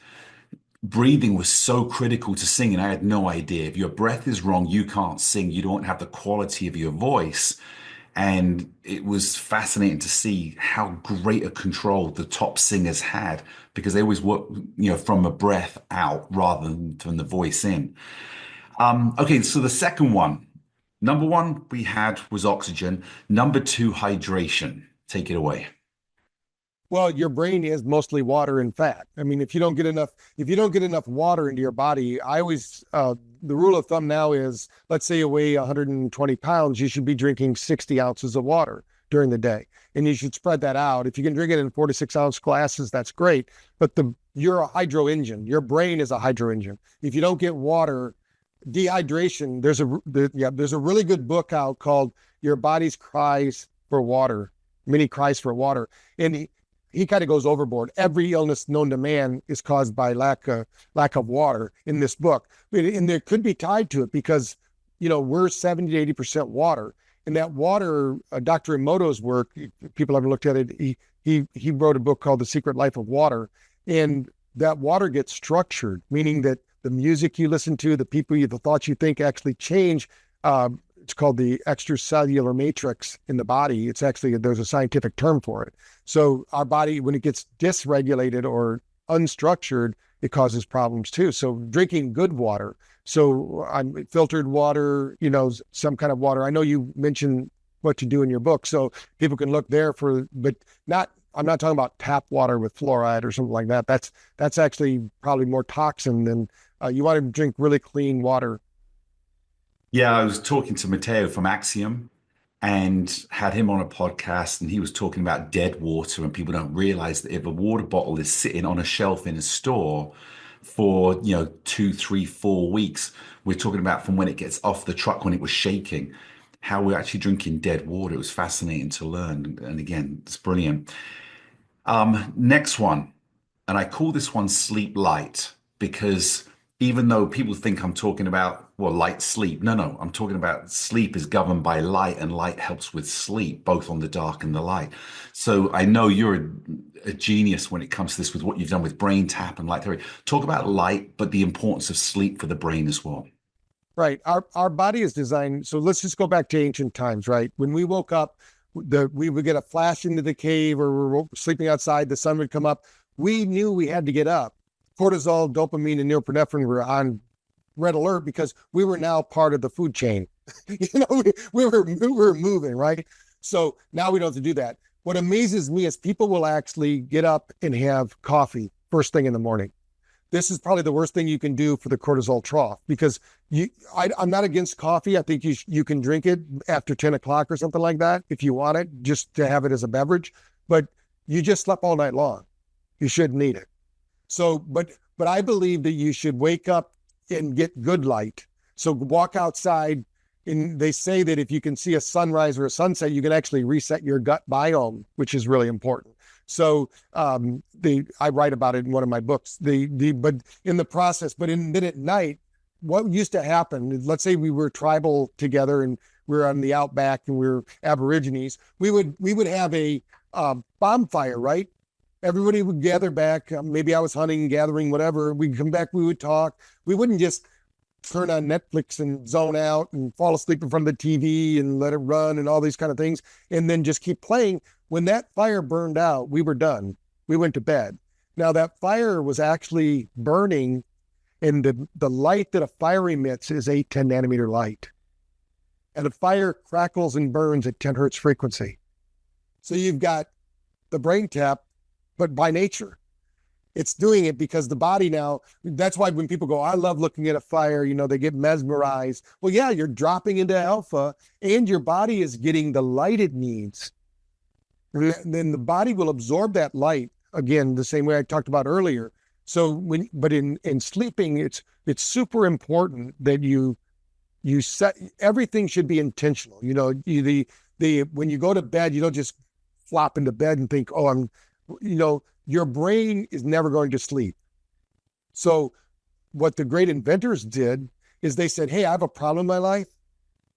breathing was so critical to singing. I had no idea. If your breath is wrong, you can't sing. You don't have the quality of your voice. And it was fascinating to see how great a control the top singers had, because they always work, from a breath out rather than from the voice in. Okay, so the second one, number one we had was oxygen. Number two, hydration. Take it away. Well, your brain is mostly water and fat. If you don't get enough water into your body, I always, the rule of thumb now is, let's say you weigh 120 pounds, you should be drinking 60 ounces of water during the day. And you should spread that out. If you can drink it in 4 to 6 ounce glasses, that's great. But you're a hydro engine. Your brain is a hydro engine. If you don't get water, dehydration, there's a really good book out called Your Body's Cries for Water, Many Cries for Water. And he kind of goes overboard. Every illness known to man is caused by lack of water in this book. And there could be tied to it because, we're 70 to 80% water. And that water, Dr. Emoto's work, people haven't looked at it, he wrote a book called The Secret Life of Water. And that water gets structured, meaning that the music you listen to, the thoughts you think actually change. It's called the extracellular matrix in the body. It's actually, there's a scientific term for it. So our body, when it gets dysregulated or unstructured, it causes problems too. So drinking good water. So filtered water, some kind of water. I know you mentioned what to do in your book, so people can look there but I'm not talking about tap water with fluoride or something like that. That's actually probably more toxin than, you want to drink really clean water. Yeah, I was talking to Matteo from Axiom and had him on a podcast, and he was talking about dead water. And people don't realize that if a water bottle is sitting on a shelf in a store for 2, 3, 4 weeks, we're talking about from when it gets off the truck, when it was shaking, how we're actually drinking dead water. It was fascinating to learn, and again, it's brilliant. Next one, and I call this one sleep light, because even though people think I'm talking about, light sleep, no, I'm talking about sleep is governed by light, and light helps with sleep, both on the dark and the light. So I know you're a genius when it comes to this, with what you've done with BrainTap and light theory. Talk about light, but the importance of sleep for the brain as well. Right. Our body is designed. So let's just go back to ancient times, right? When we woke up, we would get a flash into the cave, or we were sleeping outside, the sun would come up. We knew we had to get up. Cortisol, dopamine, and norepinephrine were on red alert because we were now part of the food chain. we were moving, right? So now we don't have to do that. What amazes me is people will actually get up and have coffee first thing in the morning. This is probably the worst thing you can do for the cortisol trough, because I'm not against coffee. I think you can drink it after 10 o'clock or something like that if you want it, just to have it as a beverage. But you just slept all night long. You shouldn't need it. So, but I believe that you should wake up and get good light. So walk outside, and they say that if you can see a sunrise or a sunset, you can actually reset your gut biome, which is really important. So I write about it in one of my books. But in the process, then at night, what used to happen, let's say we were tribal together and we were on the outback and we were Aborigines, we would have a bonfire, right? Everybody would gather back. Maybe I was hunting, gathering, whatever. We'd come back, we would talk. We wouldn't just turn on Netflix and zone out and fall asleep in front of the TV and let it run and all these kind of things, and then just keep playing. When that fire burned out, we were done. We went to bed. Now that fire was actually burning, and the light that a fire emits is 8-10 nanometer light. And a fire crackles and burns at 10 hertz frequency. So you've got the BrainTap, but by nature. It's doing it because the body now, that's why when people go, I love looking at a fire, they get mesmerized. Well, yeah, you're dropping into alpha and your body is getting the light it needs. Then the body will absorb that light, again, the same way I talked about earlier. So in sleeping, it's super important that you set, everything should be intentional. When you go to bed, you don't just flop into bed and think, your brain is never going to sleep. So what the great inventors did is they said, hey, I have a problem in my life.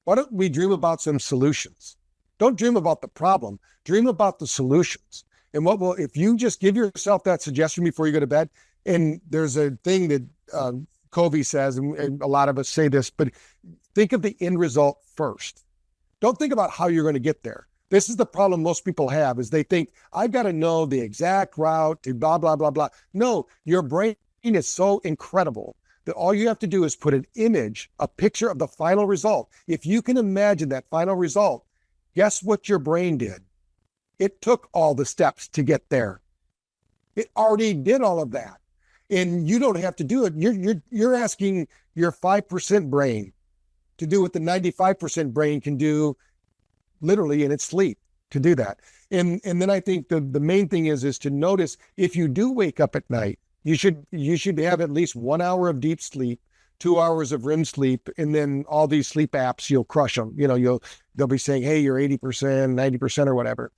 Why don't we dream about some solutions? Don't dream about the problem, dream about the solutions. And if you just give yourself that suggestion before you go to bed, and there's a thing that Covey says, and a lot of us say this, but think of the end result first. Don't think about how you're going to get there. This is the problem most people have, is they think, I've got to know the exact route to blah, blah, blah, blah. No, your brain is so incredible that all you have to do is put an image, a picture of the final result. If you can imagine that final result, guess what your brain did? It took all the steps to get there. It already did all of that. And you don't have to do it. You're asking your 5% brain to do what the 95% brain can do literally in its sleep, to do that. And then I think the main thing is to notice, if you do wake up at night, you should have at least 1 hour of deep sleep, 2 hours of REM sleep, and then all these sleep apps, you'll crush them. They'll be saying, hey, you're 80%, 90% or whatever.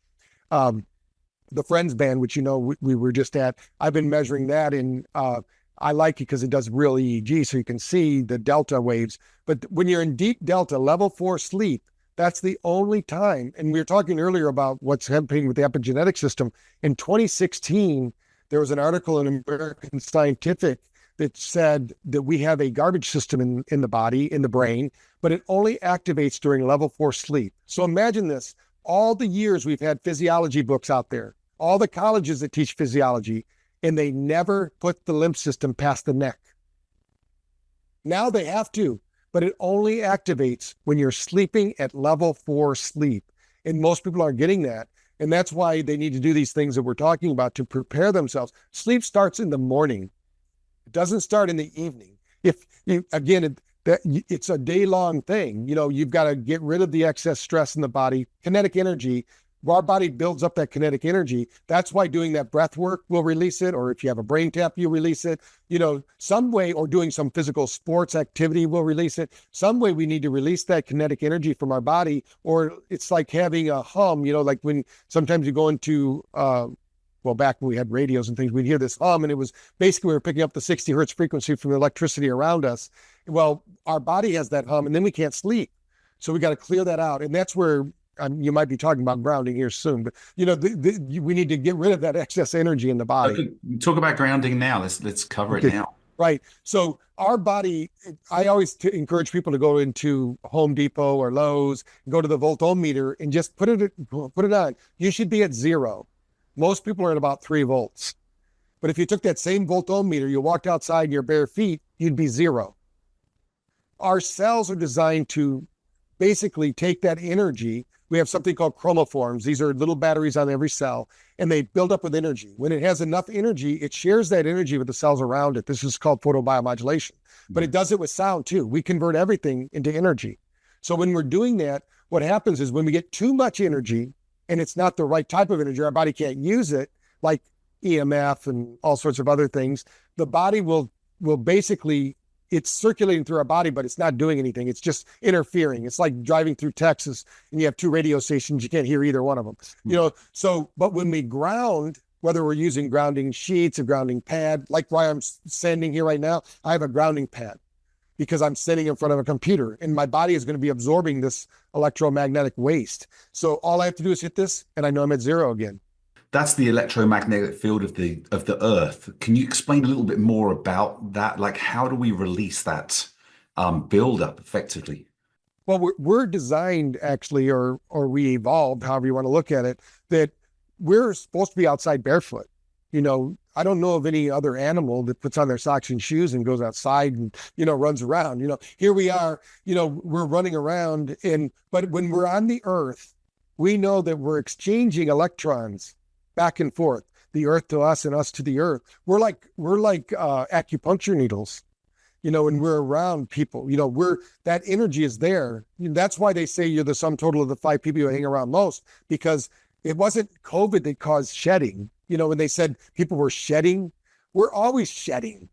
The Friends band, which we were just at, I've been measuring that, and I like it because it does real EEG, so you can see the delta waves. But when you're in deep delta, level 4 sleep, that's the only time. And we were talking earlier about what's happening with the epigenetic system. In 2016, there was an article in American Scientific that said that we have a garbage system in the body, in the brain, but it only activates during level 4 sleep. So imagine this, all the years we've had physiology books out there, all the colleges that teach physiology, and they never put the lymph system past the neck. Now they have to, but it only activates when you're sleeping at level 4 sleep. And most people aren't getting that. And that's why they need to do these things that we're talking about to prepare themselves. Sleep starts in the morning. It doesn't start in the evening. It's a day-long thing. You've got to get rid of the excess stress in the body, kinetic energy. Our body builds up that kinetic energy. That's why doing that breath work will release it, or if you have a BrainTap, you release it. Some way, or doing some physical sports activity will release it. Some way we need to release that kinetic energy from our body, or it's like having a hum, like when sometimes you go into, back when we had radios and things, we'd hear this hum, and it was basically we were picking up the 60 hertz frequency from the electricity around us. Well, our body has that hum, and then we can't sleep. So we got to clear that out. And that's where you might be talking about grounding here soon, but we need to get rid of that excess energy in the body. Okay. Talk about grounding now. Let's cover it now. Right. So our body, I always encourage people to go into Home Depot or Lowe's, go to the voltometer and just put it on. You should be at 0. Most people are at about 3 volts. But if you took that same voltometer, you walked outside in your bare feet, you'd be 0. Our cells are designed to basically take that energy, we have something called chromophores. These are little batteries on every cell, and they build up with energy. When it has enough energy, it shares that energy with the cells around it. This is called photobiomodulation, but it does it with sound too. We convert everything into energy. So when we're doing that, what happens is when we get too much energy and it's not the right type of energy, our body can't use it, like EMF and all sorts of other things, the body will basically, it's circulating through our body, but it's not doing anything. It's just interfering. It's like driving through Texas and you have two radio stations. You can't hear either one of them, So, but when we ground, whether we're using grounding sheets, a grounding pad, like why I'm standing here right now, I have a grounding pad because I'm sitting in front of a computer and my body is going to be absorbing this electromagnetic waste. So all I have to do is hit this and I know I'm at zero again. That's the electromagnetic field of the Earth. Can you explain a little bit more about that? Like, how do we release that buildup effectively? Well, we're designed actually, or we evolved, however you want to look at it, that we're supposed to be outside barefoot. I don't know of any other animal that puts on their socks and shoes and goes outside and, runs around. Here we are, we're running around, but when we're on the Earth, we know that we're exchanging electrons back and forth, the Earth to us and us to the Earth. We're like acupuncture needles, when we're around people, that energy is there. That's why they say you're the sum total of the 5 people you hang around most, because it wasn't COVID that caused shedding. When they said people were shedding, we're always shedding.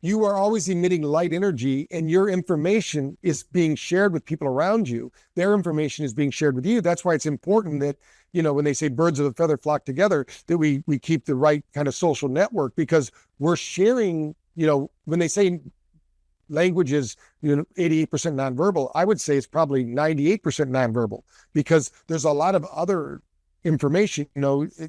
You are always emitting light energy and your information is being shared with people around you. Their information is being shared with you. That's why it's important that, when they say birds of a feather flock together, that we keep the right kind of social network, because we're sharing, when they say language is 88% nonverbal, I would say it's probably 98% nonverbal, because there's a lot of other information,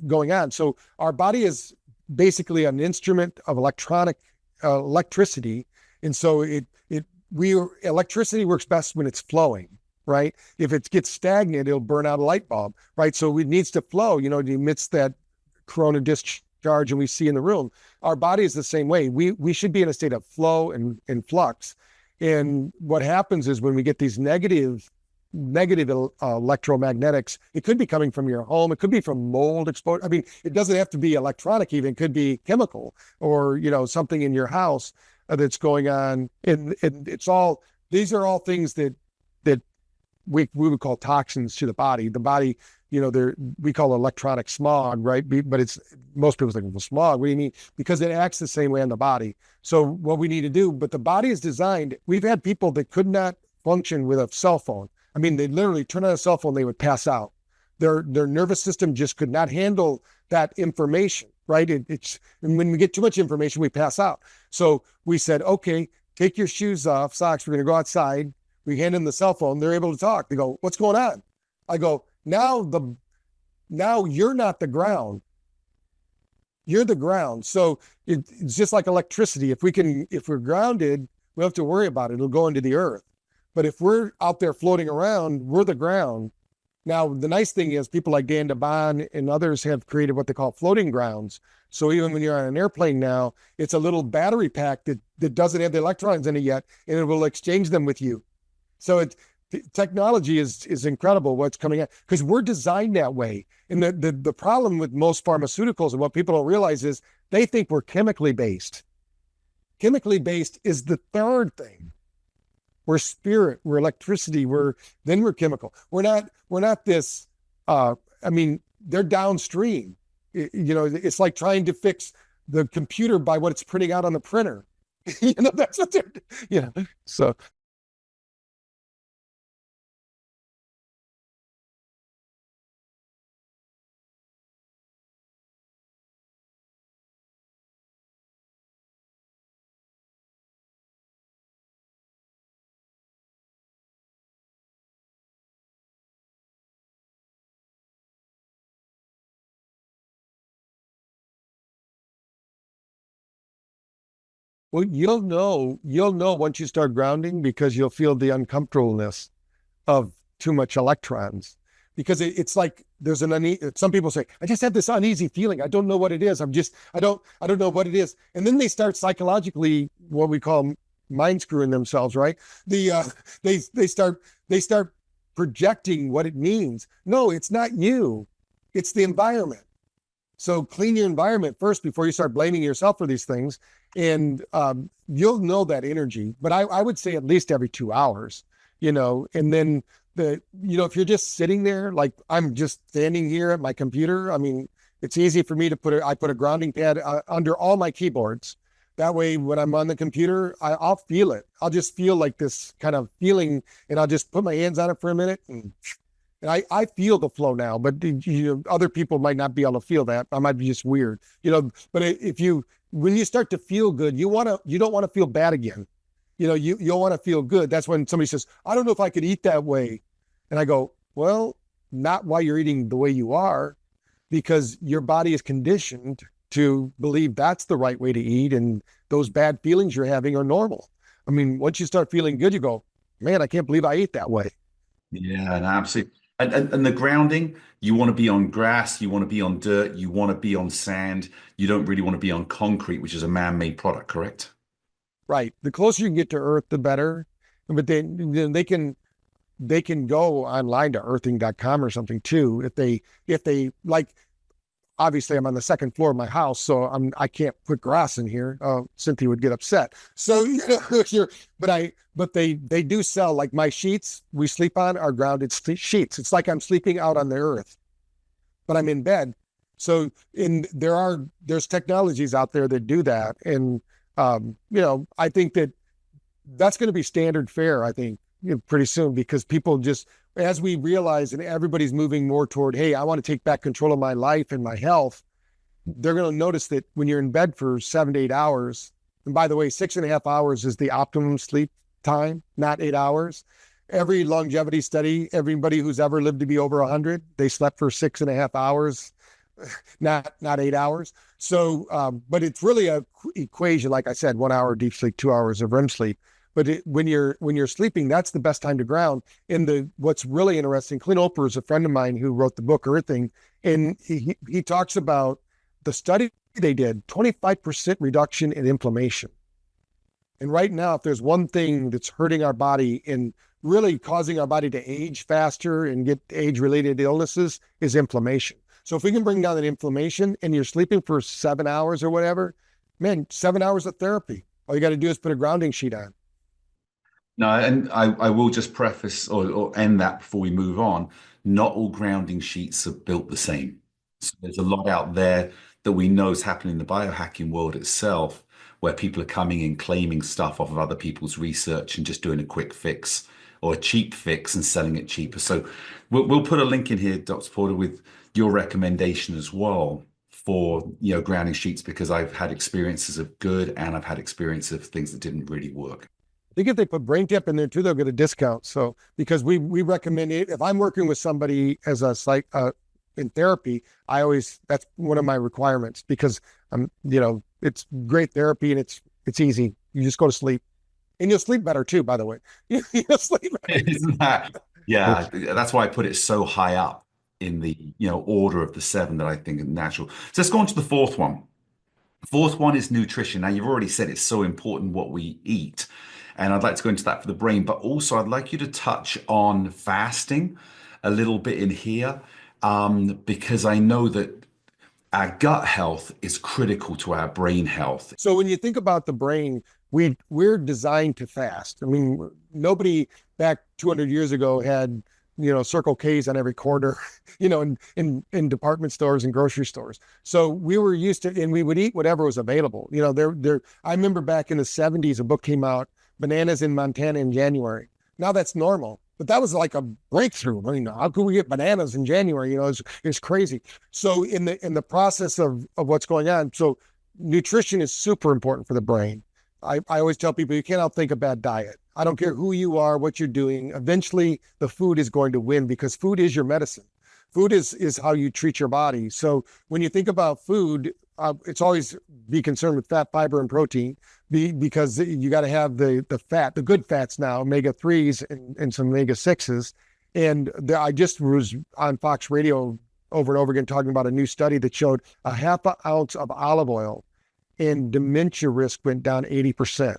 going on. So our body is basically an instrument of electricity. And so electricity works best when it's flowing, right? If it gets stagnant, it'll burn out a light bulb, right? So it needs to flow, it emits that corona discharge and we see in the room. Our body is the same way. We should be in a state of flow and flux. And what happens is when we get these negative electromagnetics, it could be coming from your home, it could be from mold exposure. I mean, it doesn't have to be electronic, even it could be chemical or something in your house that's going on. And these are all things that we would call toxins to the body. The body, we call electronic smog, right? But most people think, well, smog, what do you mean? Because it acts the same way on the body. So what we need to do, but the body is designed, we've had people that could not function with a cell phone. I mean, they literally turn on a cell phone, they would pass out. Their nervous system just could not handle that information, right? And when we get too much information, we pass out. So we said, okay, take your shoes off, socks, we're going to go outside. We hand them the cell phone, they're able to talk. They go, what's going on? I go, now you're not the ground. You're the ground. So it's just like electricity. If we're grounded, we don't have to worry about it. It'll go into the earth. But if we're out there floating around, we're the ground. Now, the nice thing is people like Dan and others have created what they call floating grounds. So even when you're on an airplane now, it's a little battery pack that doesn't have the electrons in it yet, and it will exchange them with you. So technology is incredible what's coming out, because we're designed that way. And the problem with most pharmaceuticals and what people don't realize is they think we're chemically based. Chemically based is the third thing. We're spirit, we're electricity, then we're chemical. We're not this, they're downstream. It's like trying to fix the computer by what it's printing out on the printer. That's what they're, so. Well, you'll know once you start grounding, because you'll feel the uncomfortableness of too much electrons, because it's like there's some people say, I just have this uneasy feeling. I don't know what it is. I don't know what it is. And then they start psychologically, what we call mind screwing themselves, right? They start projecting what it means. No, it's not you. It's the environment. So clean your environment first before you start blaming yourself for these things. And you'll know that energy. But I would say at least every 2 hours, and then if you're just sitting there, like I'm just standing here at my computer, I mean, it's easy for me to I put a grounding pad under all my keyboards. That way, when I'm on the computer, I'll feel it. I'll just feel like this kind of feeling, and I'll just put my hands on it for a minute. And I feel the flow now, but other people might not be able to feel that. I might be just weird, but when you start to feel good, you don't want to feel bad again. You'll want to feel good. That's when somebody says, I don't know if I could eat that way. And I go, well, not while you're eating the way you are, because your body is conditioned to believe that's the right way to eat. And those bad feelings you're having are normal. I mean, once you start feeling good, you go, man, I can't believe I ate that way. Yeah, and absolutely. And the grounding, you want to be on grass, you want to be on dirt, you want to be on sand. You don't really want to be on concrete, which is a man-made product, correct? Right. The closer you can get to earth, the better. But then they can go online to earthing.com or something too. If they like, obviously I'm on the second floor of my house, so I can't put grass in here. Cynthia would get upset. So, but they do sell, like my sheets we sleep on are grounded sheets. It's like I'm sleeping out on the earth, but I'm in bed. So there's technologies out there that do that. And, I think that's going to be standard fare, I think, pretty soon, because people just, as we realize, and everybody's moving more toward, hey, I want to take back control of my life and my health. They're going to notice that when you're in bed for 7 to 8 hours, and by the way, 6.5 hours is the optimum sleep time, not 8 hours. Every longevity study, everybody who's ever lived to be over 100, they slept for 6.5 hours, not 8 hours. So, but it's really a equation, like I said, 1 hour deep sleep, 2 hours of REM sleep. But when you're sleeping, that's the best time to ground. And what's really interesting, Clint Oprah is a friend of mine who wrote the book Earthing, and he talks about the study they did, 25% reduction in inflammation. And right now, if there's one thing that's hurting our body and really causing our body to age faster and get age-related illnesses, is inflammation. So if we can bring down that inflammation and you're sleeping for 7 hours or whatever, man, 7 hours of therapy. All you got to do is put a grounding sheet on. No, and I will just preface or end that before we move on. Not all grounding sheets are built the same. So there's a lot out there that we know is happening in the biohacking world itself, where people are coming in claiming stuff off of other people's research and just doing a quick fix or a cheap fix and selling it cheaper. So we'll put a link in here, Dr. Porter, with your recommendation as well for grounding sheets, because I've had experiences of good and I've had experience of things that didn't really work. I think if they put BrainTap in there too, they'll get a discount. So because we recommend it, if I'm working with somebody as a in therapy, that's one of my requirements, because it's great therapy and it's easy. You just go to sleep, and you'll sleep better too, by the way. You'll sleep better. Isn't that? Yeah, that's why I put it so high up in the order of the 7 that I think are natural. So let's go on to the fourth one. Fourth one is nutrition. Now, you've already said it's so important what we eat, and I'd like to go into that for the brain, but also I'd like you to touch on fasting a little bit in here, because I know that our gut health is critical to our brain health. So when you think about the brain, we're designed to fast. I mean, nobody back 200 years ago had Circle K's on every corner, in department stores and grocery stores. So we were used to, and we would eat whatever was available. I remember back in the 70s, a book came out, Bananas in Montana in January. Now that's normal, but that was like a breakthrough. I mean, how could we get bananas in January? It's crazy. So in the process of what's going on, so nutrition is super important for the brain. I always tell people, you can't outthink a bad diet. I don't care who you are, what you're doing. Eventually, the food is going to win, because food is your medicine. Food is how you treat your body. So when you think about food, it's always be concerned with fat, fiber, and protein, because you got to have the fat, the good fats now, omega-3s and some omega-6s. And I just was on Fox Radio over and over again talking about a new study that showed a half an ounce of olive oil and dementia risk went down 80%.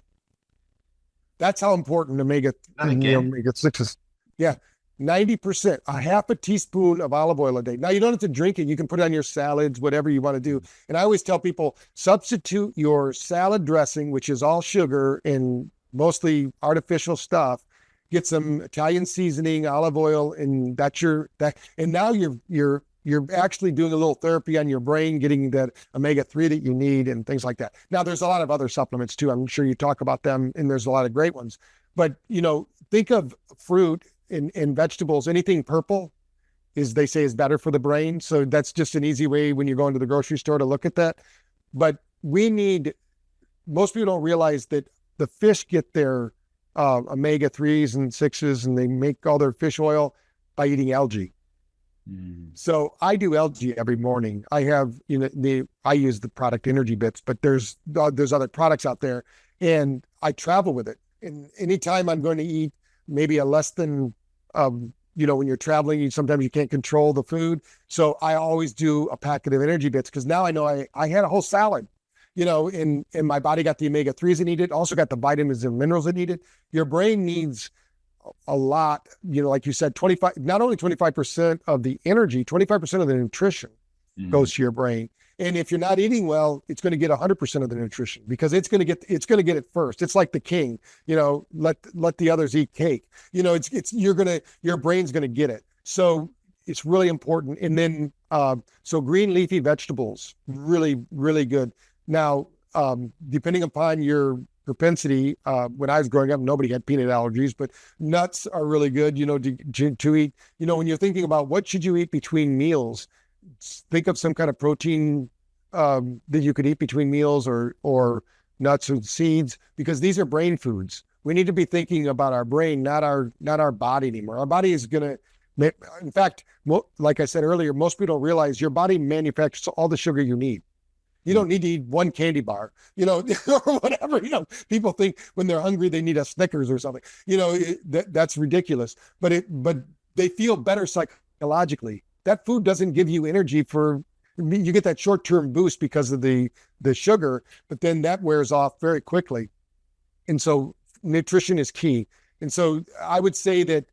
That's how important omega-6 is. Yeah. 90%, a half a teaspoon of olive oil a day. Now, you don't have to drink it. You can put it on your salads, whatever you want to do. And I always tell people, substitute your salad dressing, which is all sugar and mostly artificial stuff. Get some Italian seasoning, olive oil, and and now you're actually doing a little therapy on your brain, getting that omega-3 that you need and things like that. Now, there's a lot of other supplements too. I'm sure you talk about them, and there's a lot of great ones. But, think of fruit and vegetables, anything purple they say is better for the brain. So that's just an easy way when you're going to the grocery store to look at that. But most people don't realize that the fish get their omega-3s and 6s, and they make all their fish oil by eating algae. So I do algae every morning. I have, I use the product Energy Bits, but there's other products out there, and I travel with it. And anytime I'm going to eat maybe a less than, when you're traveling, sometimes you can't control the food. So I always do a packet of Energy Bits, because now I know I had a whole salad, and my body got the omega-3s it needed, also got the vitamins and minerals it needed. Your brain needs a lot, like you said, not only 25% of the energy, 25% of the nutrition goes to your brain. And if you're not eating well, it's going to get 100% of the nutrition, because it's going to get it first. It's like the king, let the others eat cake. Your brain's going to get it. So it's really important. And then, so green leafy vegetables, really, really good. Now, depending upon your propensity, when I was growing up, nobody had peanut allergies, but nuts are really good, to eat. When you're thinking about what should you eat between meals, think of some kind of protein that you could eat between meals, or nuts and seeds, because these are brain foods. We need to be thinking about our brain, not our body anymore. Our body is going to, in fact, like I said earlier, most people don't realize your body manufactures all the sugar you need. You don't need to eat one candy bar, or whatever. People think when they're hungry, they need a Snickers or something. That's ridiculous. But they feel better psychologically. That food doesn't give you energy you get that short-term boost because of the sugar, but then that wears off very quickly. And so nutrition is key. And so I would say that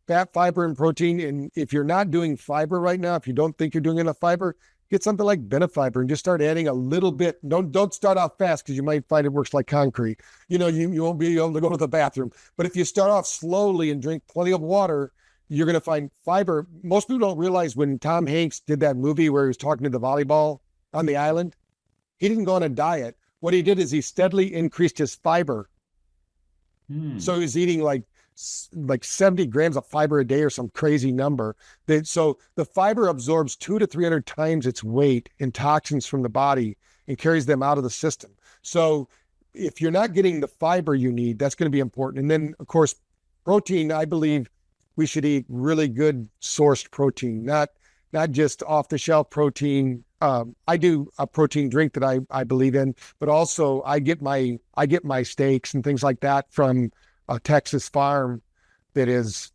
fat, fiber, and protein. And if you're not doing fiber right now, if you don't think you're doing enough fiber, get something like Benefiber and just start adding a little bit. Don't start off fast, because you might find it works like concrete. You won't be able to go to the bathroom. But if you start off slowly and drink plenty of water, you're going to find fiber. Most people don't realize when Tom Hanks did that movie where he was talking to the volleyball on the island, he didn't go on a diet. What he did is he steadily increased his fiber. So he's eating like 70 grams of fiber a day, or some crazy number. So the fiber absorbs 200 to 300 times its weight in toxins from the body and carries them out of the system. So if you're not getting the fiber you need, that's going to be important. And then, of course, protein. I believe we should eat really good sourced protein, not just off the shelf protein. I do a protein drink that I believe in, but also I get my steaks and things like that from a Texas farm that is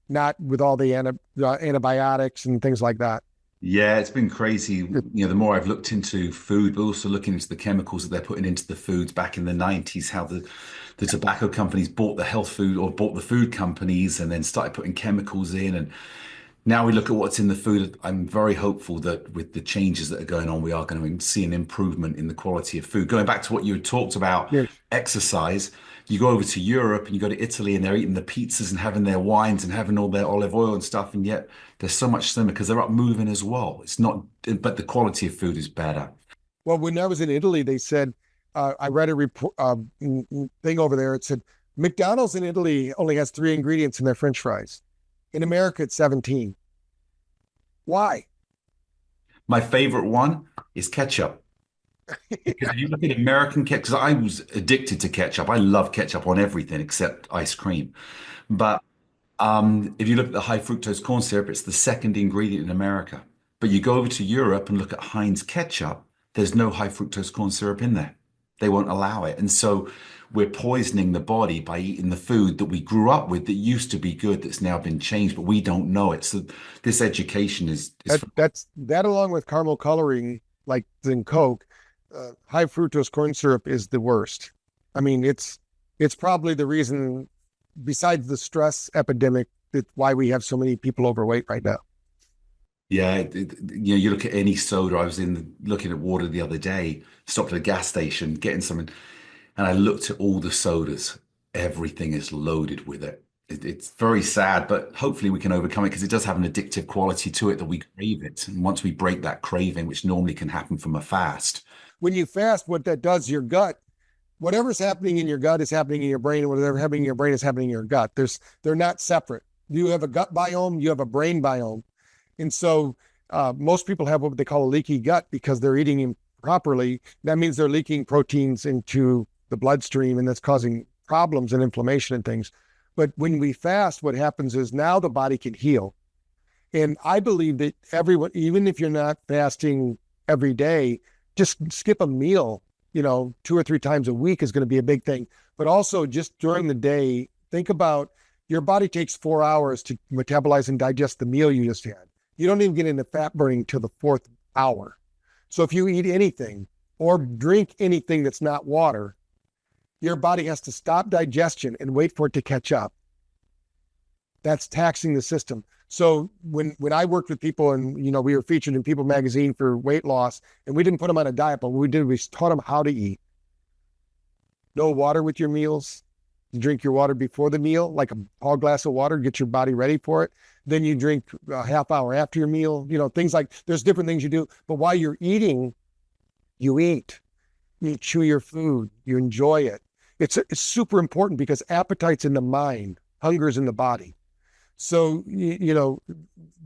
not with all the antibiotics and things like that. Yeah, it's been crazy. The more I've looked into food, but also looking into the chemicals that they're putting into the foods back in the 90s, how the tobacco companies bought the health food, or bought the food companies, and then started putting chemicals in. And now we look at what's in the food. I'm very hopeful that with the changes that are going on, we are going to see an improvement in the quality of food. Going back to what you had talked about, exercise, you go over to Europe and you go to Italy, and they're eating the pizzas and having their wines and having all their olive oil and stuff. And yet there's so much slimmer because they're up moving as well. It's not, but the quality of food is better. Well, when I was in Italy, they said, I read a report thing over there. It said McDonald's in Italy only has 3 ingredients in their French fries. In America, it's 17. Why? My favorite one is ketchup. Because if you look at American ketchup, because I was addicted to ketchup. I love ketchup on everything except ice cream. But if you look at the high fructose corn syrup, it's the second ingredient in America. But you go over to Europe and look at Heinz ketchup, there's no high fructose corn syrup in there. They won't allow it. And so we're poisoning the body by eating the food that we grew up with that used to be good, that's now been changed, but we don't know it. So this education is that along with caramel coloring, like in Coke, high fructose corn syrup is the worst. I mean, it's probably the reason, besides the stress epidemic that's why we have so many people overweight right now. Yeah, you look at any soda. I was looking at water the other day, stopped at a gas station, getting something, and I looked at all the sodas. Everything is loaded with it. It's very sad, but hopefully we can overcome it because it does have an addictive quality to it that we crave it. And once we break that craving, which normally can happen from a fast. When you fast, what that does, your gut, whatever's happening in your gut is happening in your brain, and whatever's happening in your brain is happening in your gut. They're not separate. You have a gut biome, you have a brain biome. And so most people have what they call a leaky gut because they're eating improperly. That means they're leaking proteins into the bloodstream, and that's causing problems and inflammation and things. But when we fast, what happens is now the body can heal. And I believe that everyone, even if you're not fasting every day, just skip a meal, 2 or 3 times a week is going to be a big thing. But also just during the day, think about your body takes 4 hours to metabolize and digest the meal you just had. You don't even get into fat burning till the 4th hour. So if you eat anything or drink anything that's not water, your body has to stop digestion and wait for it to catch up. That's taxing the system. So when I worked with people and, we were featured in People magazine for weight loss, and we didn't put them on a diet, but what we did, we taught them how to eat. No water with your meals. You drink your water before the meal, like a tall glass of water, get your body ready for it. Then you drink a half hour after your meal, things like, there's different things you do. But while you're eating, you eat, you chew your food, you enjoy it. It's super important because appetite's in the mind, hunger's in the body. So,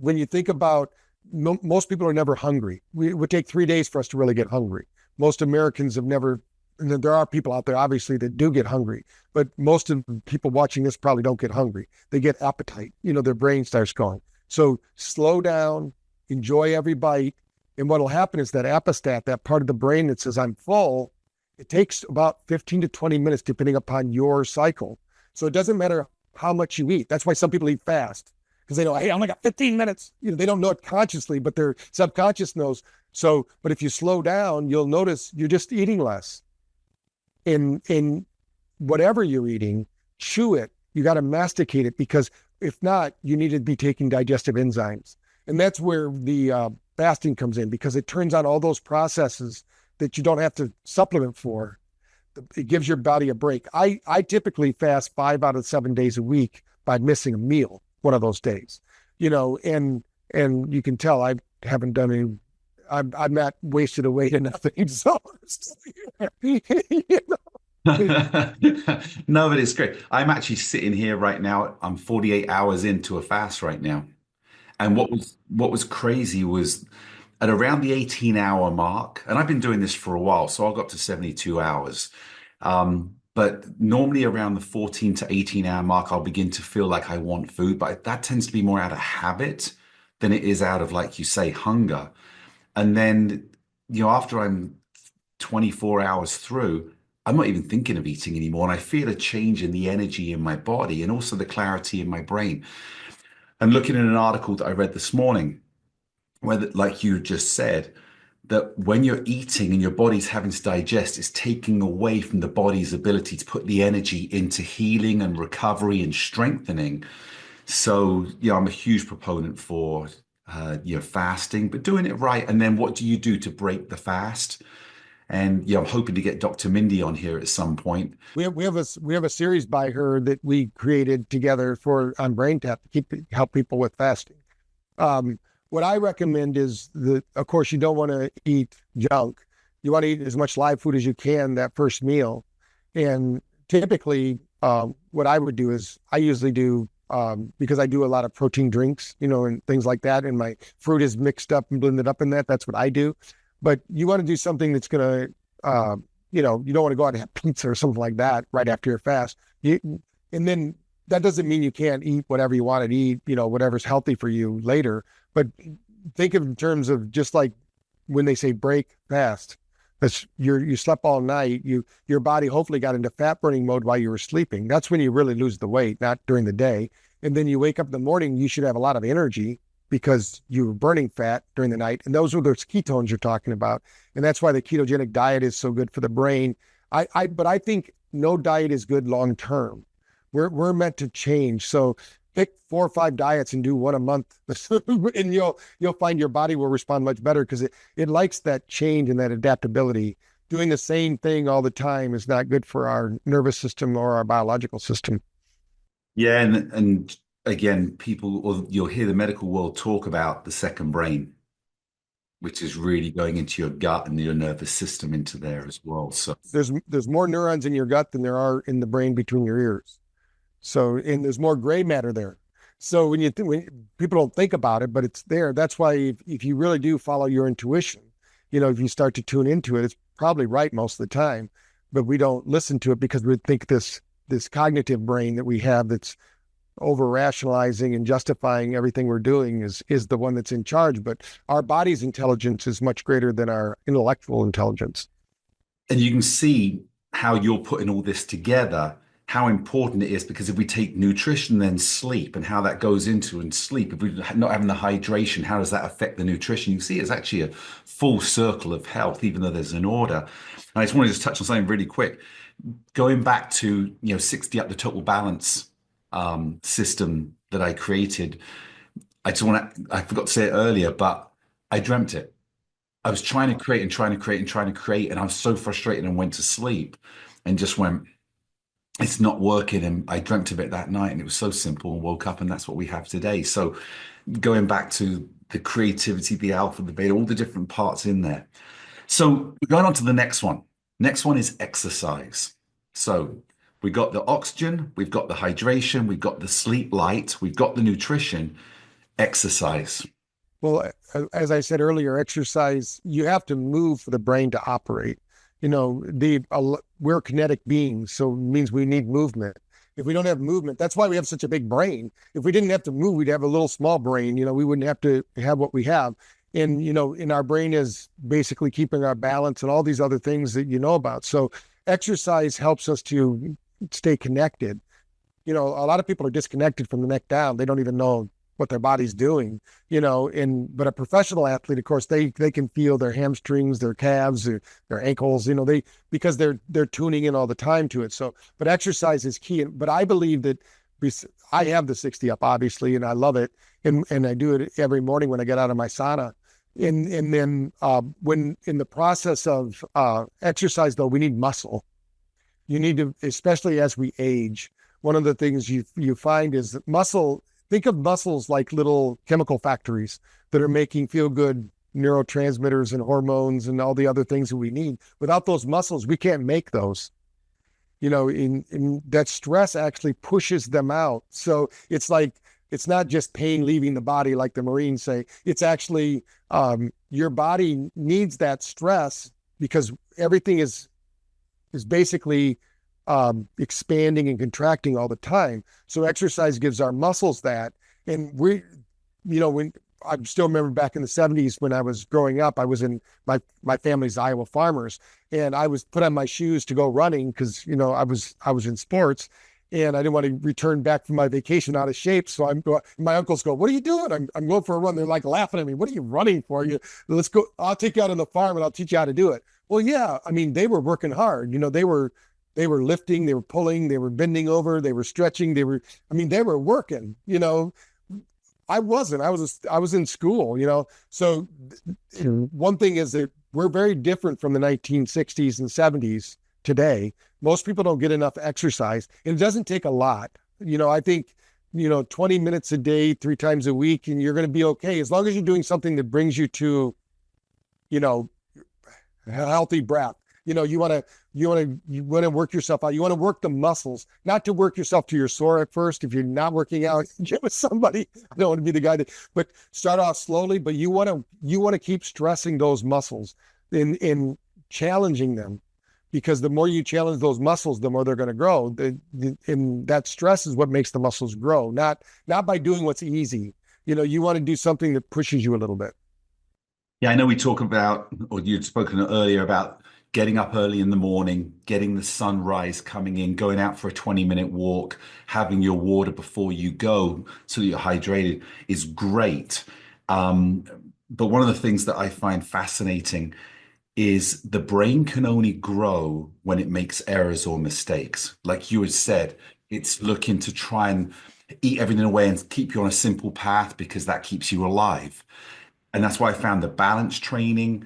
when you think about, most people are never hungry. It would take 3 days for us to really get hungry. Most Americans have never, and there are people out there, obviously, that do get hungry, but most of the people watching this probably don't get hungry. They get appetite, their brain starts going. So slow down, enjoy every bite. And what'll happen is that apostat, that part of the brain that says, I'm full, it takes about 15 to 20 minutes, depending upon your cycle. So it doesn't matter how much you eat. That's why some people eat fast, because they know, hey, I only got 15 minutes. They don't know it consciously, but their subconscious knows. So, but if you slow down, you'll notice you're just eating less. In whatever you're eating, chew it. You got to masticate it, because if not, you need to be taking digestive enzymes. And that's where the fasting comes in, because it turns on all those processes that you don't have to supplement for. It gives your body a break. I typically fast 5 out of 7 days a week by missing a meal one of those days, and you can tell I haven't done any, I'm not wasted away to nothing. So No, but it's great. I'm actually sitting here right now. I'm 48 hours into a fast right now. And what was crazy was at around the 18-hour mark, and I've been doing this for a while, so I'll go up to 72 hours. But normally around the 14 to 18-hour mark, I'll begin to feel like I want food, but that tends to be more out of habit than it is out of, like you say, hunger. And then, after I'm 24 hours through, I'm not even thinking of eating anymore. And I feel a change in the energy in my body and also the clarity in my brain. And looking at an article that I read this morning, where, like you just said, that when you're eating and your body's having to digest, it's taking away from the body's ability to put the energy into healing and recovery and strengthening. So, I'm a huge proponent for, fasting, but doing it right. And then what do you do to break the fast? And I'm hoping to get Dr. Mindy on here at some point. We have a series by her that we created together on BrainTap to help people with fasting. What I recommend is of course, you don't want to eat junk. You want to eat as much live food as you can that first meal. And typically, what I would do is I usually do, because I do a lot of protein drinks, and things like that. And my fruit is mixed up and blended up in that. That's what I do. But you want to do something that's going to, you don't want to go out and have pizza or something like that right after your fast. And then that doesn't mean you can't eat whatever you want to eat, whatever's healthy for you later. But think of it in terms of just like when they say break fast, that's you slept all night, your body hopefully got into fat burning mode while you were sleeping. That's when you really lose the weight, not during the day. And then you wake up in the morning, you should have a lot of energy because you were burning fat during the night. And those are those ketones you're talking about. And that's why the ketogenic diet is so good for the brain. But I think no diet is good long term. We're meant to change. So pick 4 or 5 diets and do one a month, and you'll find your body will respond much better because it likes that change and that adaptability. Doing the same thing all the time is not good for our nervous system or our biological system. Yeah, and again, people, or you'll hear the medical world talk about the second brain, which is really going into your gut and your nervous system into there as well. So There's more neurons in your gut than there are in the brain between your ears. So, and there's more gray matter there. So when people don't think about it, but it's there. That's why if you really do follow your intuition, if you start to tune into it, it's probably right most of the time. But we don't listen to it because we think this cognitive brain that we have that's over rationalizing and justifying everything we're doing is the one that's in charge. But our body's intelligence is much greater than our intellectual intelligence. and you can see how you're putting all this together, how important it is, because if we take nutrition, then sleep, and how that goes into and sleep, if we're not having the hydration, how does that affect the nutrition? You see, it's actually a full circle of health, even though there's an order. And I just want to just touch on something really quick. Going back to 60 up the total balance system that I created. I forgot to say it earlier, but I dreamt it. I was trying to create and trying to create and trying to create, and I was so frustrated and went to sleep and just went, it's not working. And I dreamt of it that night, and it was so simple, and woke up, and that's what we have today. So going back to the creativity, the alpha, the beta, all the different parts in there. So we're going on to the next one. Next one is exercise. So we got the oxygen, we've got the hydration, we've got the sleep light, we've got the nutrition, exercise. Well, as I said earlier, exercise, you have to move for the brain to operate. We're kinetic beings, so it means we need movement. If we don't have movement, that's why we have such a big brain. If we didn't have to move, we'd have a little small brain. We wouldn't have to have what we have. And, in our brain is basically keeping our balance and all these other things that you know about. So exercise helps us to stay connected. A lot of people are disconnected from the neck down. They don't even know what their body's doing, but a professional athlete, of course, they can feel their hamstrings, their calves, their ankles, because they're tuning in all the time to it. So, but exercise is key. But I believe that I have the 60 up, obviously, and I love it. And I do it every morning when I get out of my sauna. And then when in the process of exercise, though, we need muscle. You need to, especially as we age, one of the things you find is that muscle. Think of muscles like little chemical factories that are making feel-good neurotransmitters and hormones and all the other things that we need. Without those muscles, we can't make those. In that stress actually pushes them out. So it's like, it's not just pain leaving the body, like the Marines say. It's actually your body needs that stress because everything is basically expanding and contracting all the time. So exercise gives our muscles that. And when I still remember back in the 70s when I was growing up, I was in my family's Iowa farmers, and I was put on my shoes to go running because I was in sports, and I didn't want to return back from my vacation out of shape. So my uncles go, "What are you doing?" I'm going for a run. They're like laughing at me. "What are you running for? Let's go. I'll take you out on the farm and I'll teach you how to do it." Well, yeah. I mean, they were working hard. They were lifting, they were pulling, they were bending over, they were stretching, they were working, I wasn't, I was in school, So one thing is that we're very different from the 1960s and 70s today. Most people don't get enough exercise, and it doesn't take a lot. I think, 20 minutes a day, 3 times a week, and you're going to be okay. As long as you're doing something that brings you to, a healthy breath. You want to work yourself out. You want to work the muscles, not to work yourself till you're sore at first. If you're not working out, get with somebody. I don't want to be the guy but start off slowly. But you want to keep stressing those muscles in challenging them, because the more you challenge those muscles, the more they're going to grow. And that stress is what makes the muscles grow, not by doing what's easy. You want to do something that pushes you a little bit. Yeah, I know we talk about, or you'd spoken earlier about getting up early in the morning, getting the sunrise coming in, going out for a 20-minute walk, having your water before you go so that you're hydrated is great. But one of the things that I find fascinating is the brain can only grow when it makes errors or mistakes. Like you had said, it's looking to try and eat everything away and keep you on a simple path because that keeps you alive. And that's why I found the balance training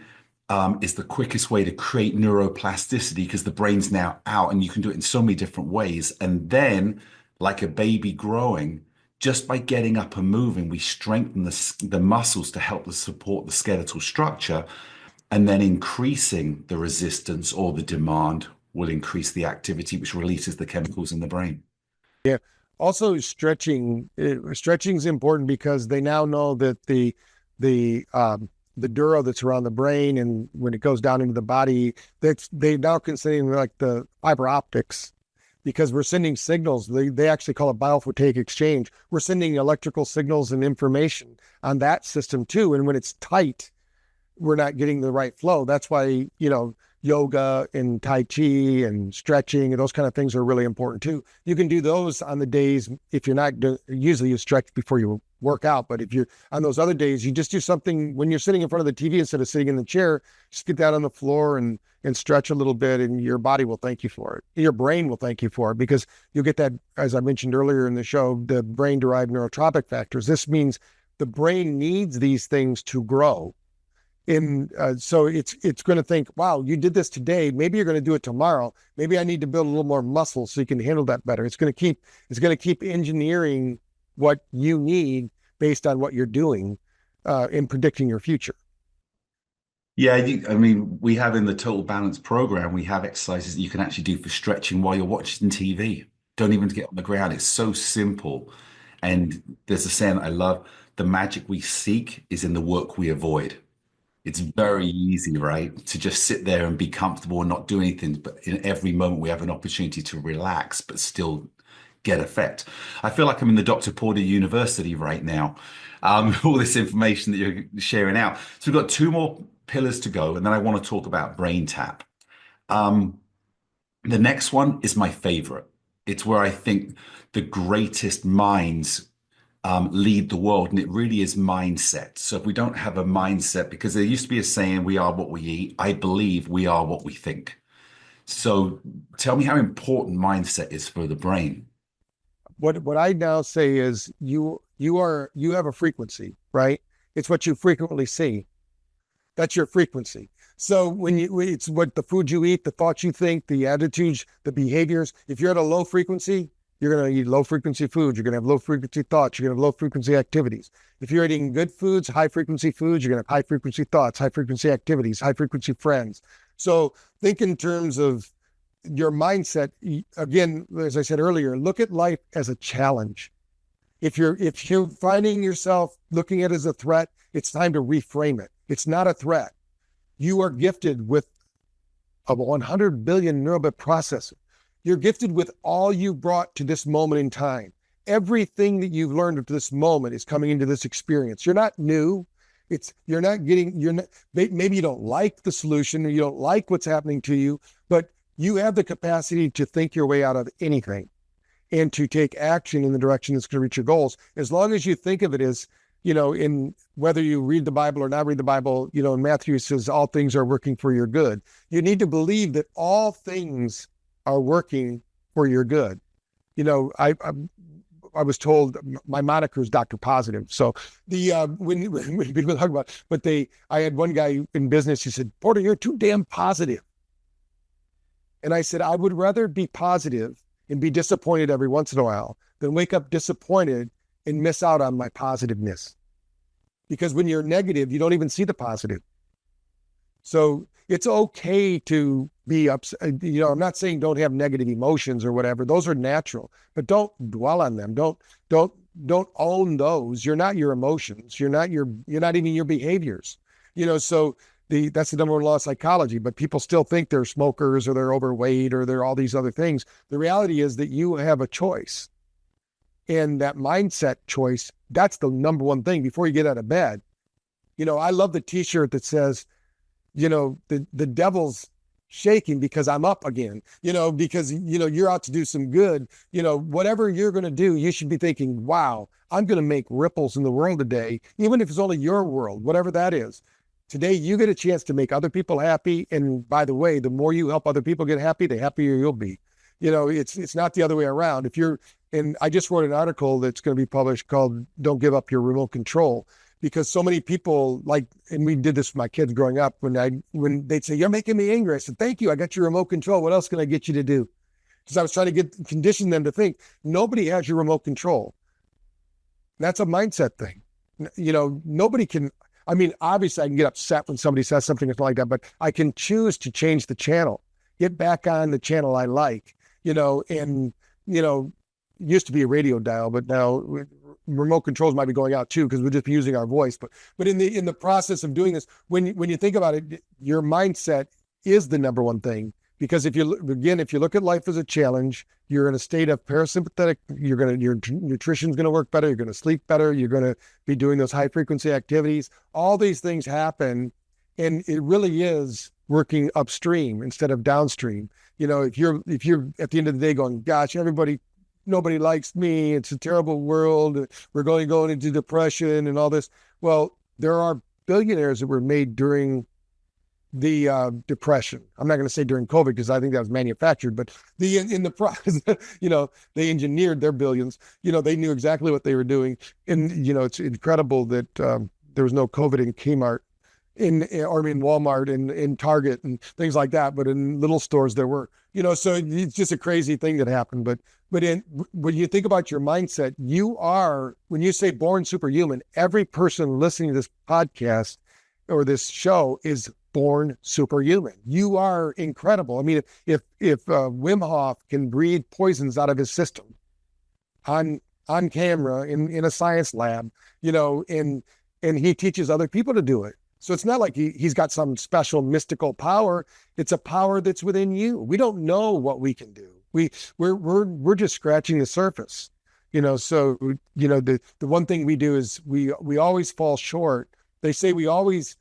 is the quickest way to create neuroplasticity because the brain's now out and you can do it in so many different ways. And then, like a baby growing, just by getting up and moving, we strengthen the muscles to help us support the skeletal structure. And then increasing the resistance or the demand will increase the activity, which releases the chemicals in the brain. Yeah. Also, stretching is important because they now know that the dura that's around the brain and when it goes down into the body, they now considering like the fiber optics because we're sending signals. They actually call it biophotonic exchange. We're sending electrical signals and information on that system too. And when it's tight, we're not getting the right flow. That's why, yoga and Tai Chi and stretching and those kind of things are really important too. You can do those on the days if you're not usually you stretch before you work out, but if you're on those other days, you just do something when you're sitting in front of the TV instead of sitting in the chair, just get down on the floor and stretch a little bit and your body will thank you for it. Your brain will thank you for it because you'll get that, as I mentioned earlier in the show, the brain-derived neurotropic factors. This means the brain needs these things to grow. So it's going to think, wow, you did this today. Maybe you're going to do it tomorrow. Maybe I need to build a little more muscle so you can handle that better. It's going to keep engineering what you need based on what you're doing in predicting your future. Yeah, I mean, we have in the Total Balance program, we have exercises that you can actually do for stretching while you're watching TV. Don't even get on the ground. It's so simple. And there's a saying I love, the magic we seek is in the work we avoid. It's very easy, right, to just sit there and be comfortable and not do anything. But in every moment, we have an opportunity to relax, but still get effect. I feel like I'm in the Dr. Porter University right now. All this information that you're sharing out. So we've got two more pillars to go, and then I want to talk about BrainTap. The next one is my favorite. It's where I think the greatest minds lead the world, and it really is mindset. So if we don't have a mindset, because there used to be a saying, we are what we eat, I believe we are what we think. So tell me how important mindset is for the brain. What I now say is you have a frequency, right? It's what you frequently see. That's your frequency. So it's what the food you eat, the thoughts you think, the attitudes, the behaviors. If you're at a low frequency, you're going to eat low frequency foods. You're going to have low frequency thoughts. You're going to have low frequency activities. If you're eating good foods, high frequency foods, you're going to have high frequency thoughts, high frequency activities, high frequency friends. So think in terms of your mindset. Again, as I said earlier, look at life as a challenge. If you're finding yourself looking at it as a threat, it's time to reframe it. It's not a threat. You are gifted with a 100 billion neural bit processor. You're gifted with all you brought to this moment in time. Everything that you've learned up to this moment is coming into this experience. You're not new. Maybe you don't like the solution or you don't like what's happening to you, but you have the capacity to think your way out of anything and to take action in the direction that's going to reach your goals. As long as you think of it as, in whether you read the Bible or not read the Bible, in Matthew it says all things are working for your good. You need to believe that all things are working for your good. I was told my moniker is Dr. Positive. So when people talk about, I had one guy in business, he said, Porter, you're too damn positive. And I said, I would rather be positive and be disappointed every once in a while than wake up disappointed and miss out on my positiveness. Because when you're negative, you don't even see the positive. So it's okay to be upset. I'm not saying don't have negative emotions or whatever. Those are natural, but don't dwell on them. Don't own those. You're not your emotions. You're not even your behaviors. So that's the number one law of psychology, but people still think they're smokers or they're overweight or they're all these other things. The reality is that you have a choice. And that mindset choice, that's the number one thing before you get out of bed. I love the t-shirt that says, the devil's shaking because I'm up again, because, you're out to do some good, whatever you're going to do, you should be thinking, wow, I'm going to make ripples in the world today, even if it's only your world, whatever that is. Today, you get a chance to make other people happy. And by the way, the more you help other people get happy, the happier you'll be. It's not the other way around. And I just wrote an article that's going to be published called "Don't Give Up Your Remote Control," because so many people like, and we did this with my kids growing up. When they'd say, "You're making me angry," I said, "Thank you. I got your remote control. What else can I get you to do?" Because I was trying to condition them to think nobody has your remote control. That's a mindset thing. Nobody can. I mean, obviously, I can get upset when somebody says something like that, but I can choose to change the channel, get back on the channel I like. And used to be a radio dial, but now remote controls might be going out too because we'll just be using our voice. But in the process of doing this, when you think about it, your mindset is the number one thing. Because if you look at life as a challenge, you're in a state of parasympathetic. Your nutrition's going to work better. You're going to sleep better. You're going to be doing those high frequency activities. All these things happen, and it really is working upstream instead of downstream. If you're at the end of the day going, "Gosh, nobody likes me. It's a terrible world. We're going into depression and all this." Well, there are billionaires that were made during the depression. I'm not going to say during COVID because I think that was manufactured, but in the process, they engineered their billions. They knew exactly what they were doing, and it's incredible that there was no COVID in Kmart, in Walmart and in Target and things like that, but in little stores there were. So it's just a crazy thing that happened. But when you think about your mindset, when you say born superhuman, every person listening to this podcast or this show is born superhuman. You are incredible. I mean, if Wim Hof can breathe poisons out of his system on camera in a science lab, and he teaches other people to do it. So it's not like he's got some special mystical power. It's a power that's within you. We don't know what we can do. We're just scratching the surface. So the one thing we do is we always fall short. They say we always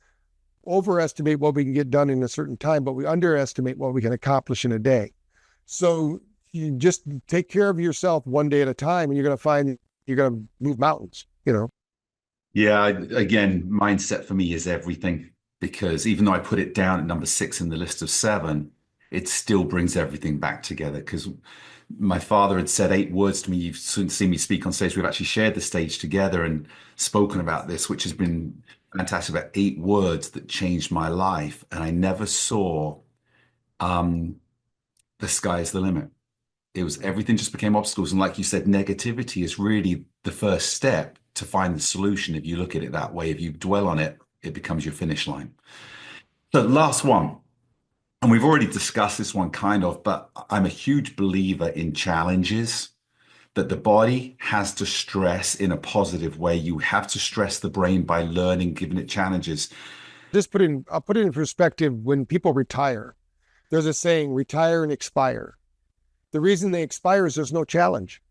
overestimate what we can get done in a certain time, but we underestimate what we can accomplish in a day. So you just take care of yourself one day at a time, and you're going to find you're going to move mountains. Yeah, again, mindset for me is everything, because even though I put it down at number 6 in the list of 7, it still brings everything back together. Because my father had said 8 words to me. You've seen me speak on stage. We've actually shared the stage together and spoken about this, which has been fantastic, about 8 words that changed my life. And I never saw the sky is the limit. It was everything just became obstacles. And like you said, negativity is really the first step to find the solution. If you look at it that way, if you dwell on it, it becomes your finish line. So last one, and we've already discussed this one kind of, but I'm a huge believer in challenges, that the body has to stress in a positive way. You have to stress the brain by learning, giving it challenges. I'll put it in perspective. When people retire, there's a saying, retire and expire. The reason they expire is there's no challenge.